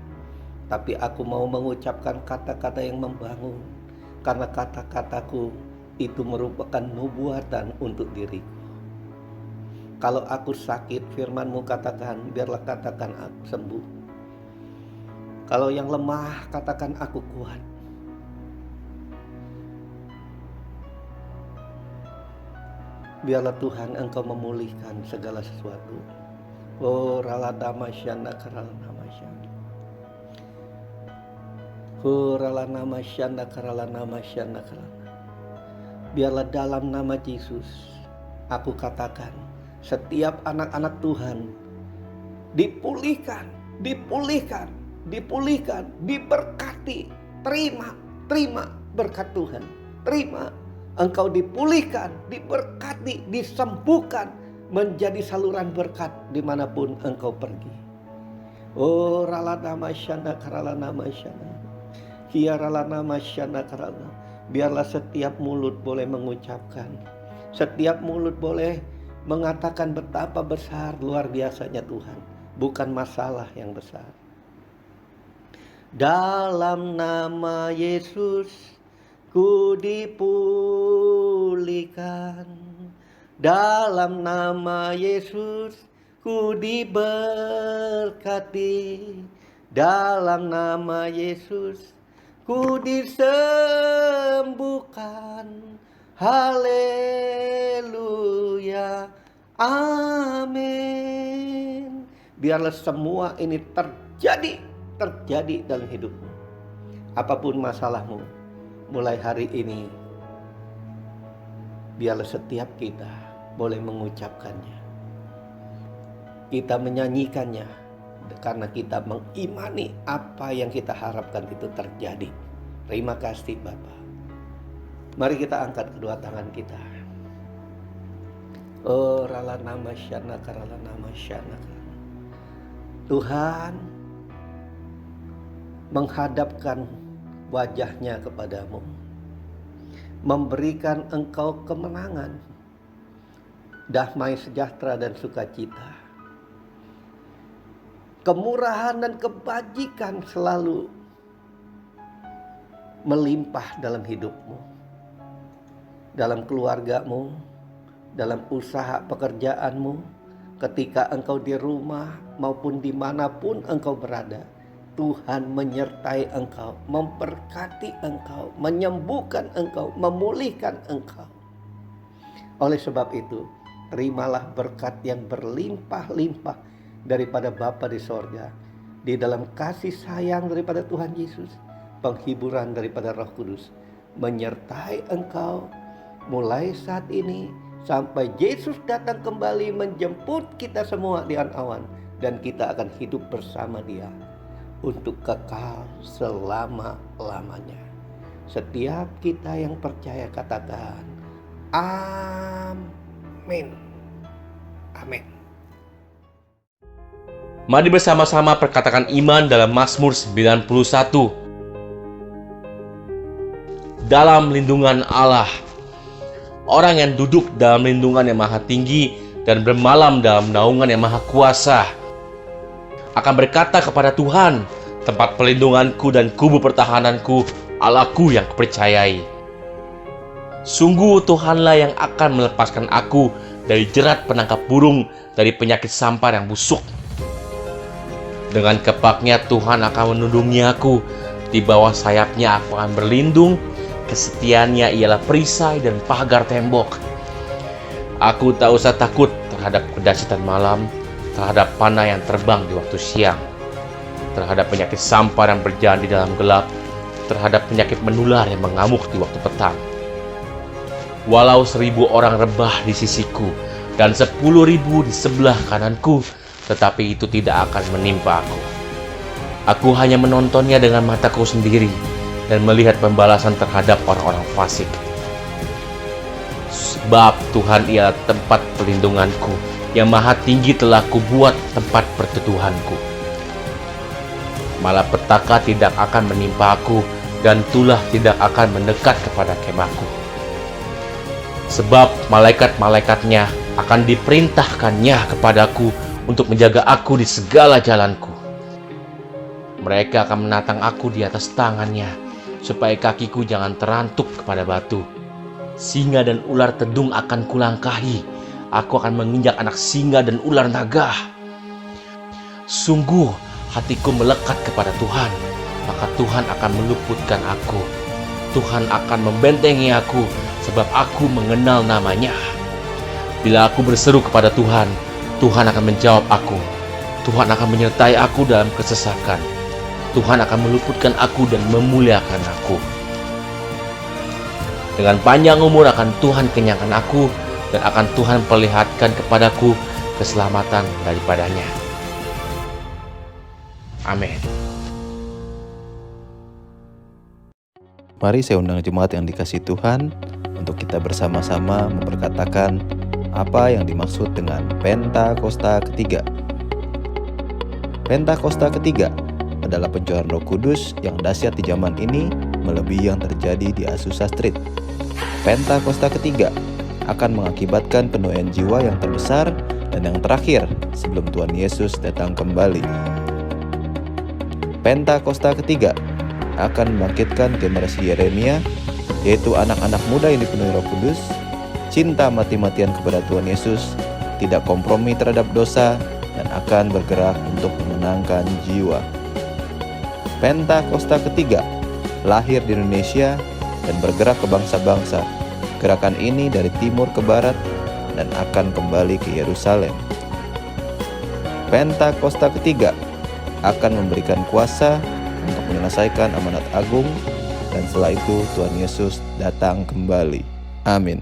Tapi aku mau mengucapkan kata-kata yang membangun, karena kata-kataku itu merupakan nubuatan untuk diriku. Kalau aku sakit, firman-Mu katakan, biarlah katakan aku sembuh. Kalau yang lemah, katakan aku kuat. Biarlah Tuhan Engkau memulihkan segala sesuatu. Oh, rala damasyana karala namasyana. Oh, rala namasyana karala namasyana karala. Biarlah dalam nama Yesus aku katakan, setiap anak-anak Tuhan dipulihkan, dipulihkan, dipulihkan, diberkati. Terima berkat Tuhan. Terima. Engkau dipulihkan, diberkati, disembuhkan, menjadi saluran berkat dimanapun engkau pergi. Oh, rala nama syana karala nama syana. Kia rala nama syana karala. Biarlah setiap mulut boleh mengucapkan, setiap mulut boleh mengatakan betapa besar luar biasanya Tuhan, bukan masalah yang besar. Dalam nama Yesus ku dipulihkan, dalam nama Yesus ku diberkati, dalam nama Yesus ku disembuhkan. Haleluya, amin. Biarlah semua ini terjadi dalam hidupmu. Apapun masalahmu, mulai hari ini, biarlah setiap kita boleh mengucapkannya. Kita menyanyikannya karena kita mengimani apa yang kita harapkan itu terjadi. Terima kasih Bapa. Mari kita angkat kedua tangan kita. Oh, rala nama syanaka, rala nama syanaka. Tuhan menghadapkan wajahnya kepadamu, memberikan engkau kemenangan, damai sejahtera dan sukacita, kemurahan dan kebajikan selalu melimpah dalam hidupmu, dalam keluargamu, dalam usaha pekerjaanmu, ketika engkau di rumah maupun dimanapun engkau berada. Tuhan menyertai engkau, memberkati engkau, menyembuhkan engkau, memulihkan engkau. Oleh sebab itu, terimalah berkat yang berlimpah-limpah daripada Bapa di sorga, di dalam kasih sayang daripada Tuhan Yesus, penghiburan daripada Roh Kudus, menyertai engkau mulai saat ini sampai Yesus datang kembali menjemput kita semua di awan, dan kita akan hidup bersama Dia untuk kekal selama-lamanya. Setiap kita yang percaya katakan amin. Amin. Mari bersama-sama perkatakan iman dalam Mazmur 91. Dalam lindungan Allah. Orang yang duduk dalam lindungan yang maha tinggi dan bermalam dalam naungan yang maha kuasa akan berkata kepada Tuhan, tempat pelindunganku dan kubu pertahananku, Allahku yang kupercayai. Sungguh Tuhanlah yang akan melepaskan aku dari jerat penangkap burung, dari penyakit sampar yang busuk. Dengan kepaknya Tuhan akan menundungi aku, di bawah sayapnya aku akan berlindung. Kesetiaannya ialah perisai dan pagar tembok. Aku tak usah takut terhadap kedahsyatan malam, terhadap panah yang terbang di waktu siang, terhadap penyakit sampar yang berjalan di dalam gelap, terhadap penyakit menular yang mengamuk di waktu petang. Walau 1000 orang rebah di sisiku dan 10.000 di sebelah kananku, tetapi itu tidak akan menimpa aku. Aku hanya menontonnya dengan mataku sendiri dan melihat pembalasan terhadap orang-orang fasik. Sebab Tuhan ialah tempat pelindunganku, yang maha tinggi telah kubuat tempat perteduhanku. Malapetaka tidak akan menimpa aku, dan tulah tidak akan mendekat kepada kemahku. Sebab malaikat-malaikatnya akan diperintahkannya kepadaku untuk menjaga aku di segala jalanku. Mereka akan menatang aku di atas tangannya, supaya kakiku jangan terantuk kepada batu. Singa dan ular tedung akan kulangkahi. Aku akan menginjak anak singa dan ular naga. Sungguh hatiku melekat kepada Tuhan, maka Tuhan akan meluputkan aku. Tuhan akan membentengi aku, sebab aku mengenal namanya. Bila aku berseru kepada Tuhan, Tuhan akan menjawab aku. Tuhan akan menyertai aku dalam kesesakan. Tuhan akan meluputkan aku dan memuliakan aku. Dengan panjang umur akan Tuhan kenyangkan aku, dan akan Tuhan perlihatkan kepadaku keselamatan daripadanya. Amin. Mari saya undang jemaat yang dikasihi Tuhan untuk kita bersama-sama memperkatakan apa yang dimaksud dengan Pentakosta ketiga. Pentakosta ketiga adalah pencurahan Roh Kudus yang dahsyat di zaman ini melebihi yang terjadi di Azusa Street. Pentakosta ketiga akan mengakibatkan penuaian jiwa yang terbesar dan yang terakhir sebelum Tuhan Yesus datang kembali. Pentakosta ketiga akan membangkitkan generasi Yeremia, yaitu anak-anak muda yang dipenuhi Roh Kudus, cinta mati-matian kepada Tuhan Yesus, tidak kompromi terhadap dosa, dan akan bergerak untuk memenangkan jiwa. Pentakosta ketiga lahir di Indonesia dan bergerak ke bangsa-bangsa. Gerakan ini dari timur ke barat dan akan kembali ke Yerusalem. Pentakosta ketiga akan memberikan kuasa untuk menyelesaikan amanat agung, dan setelah itu Tuhan Yesus datang kembali. Amin.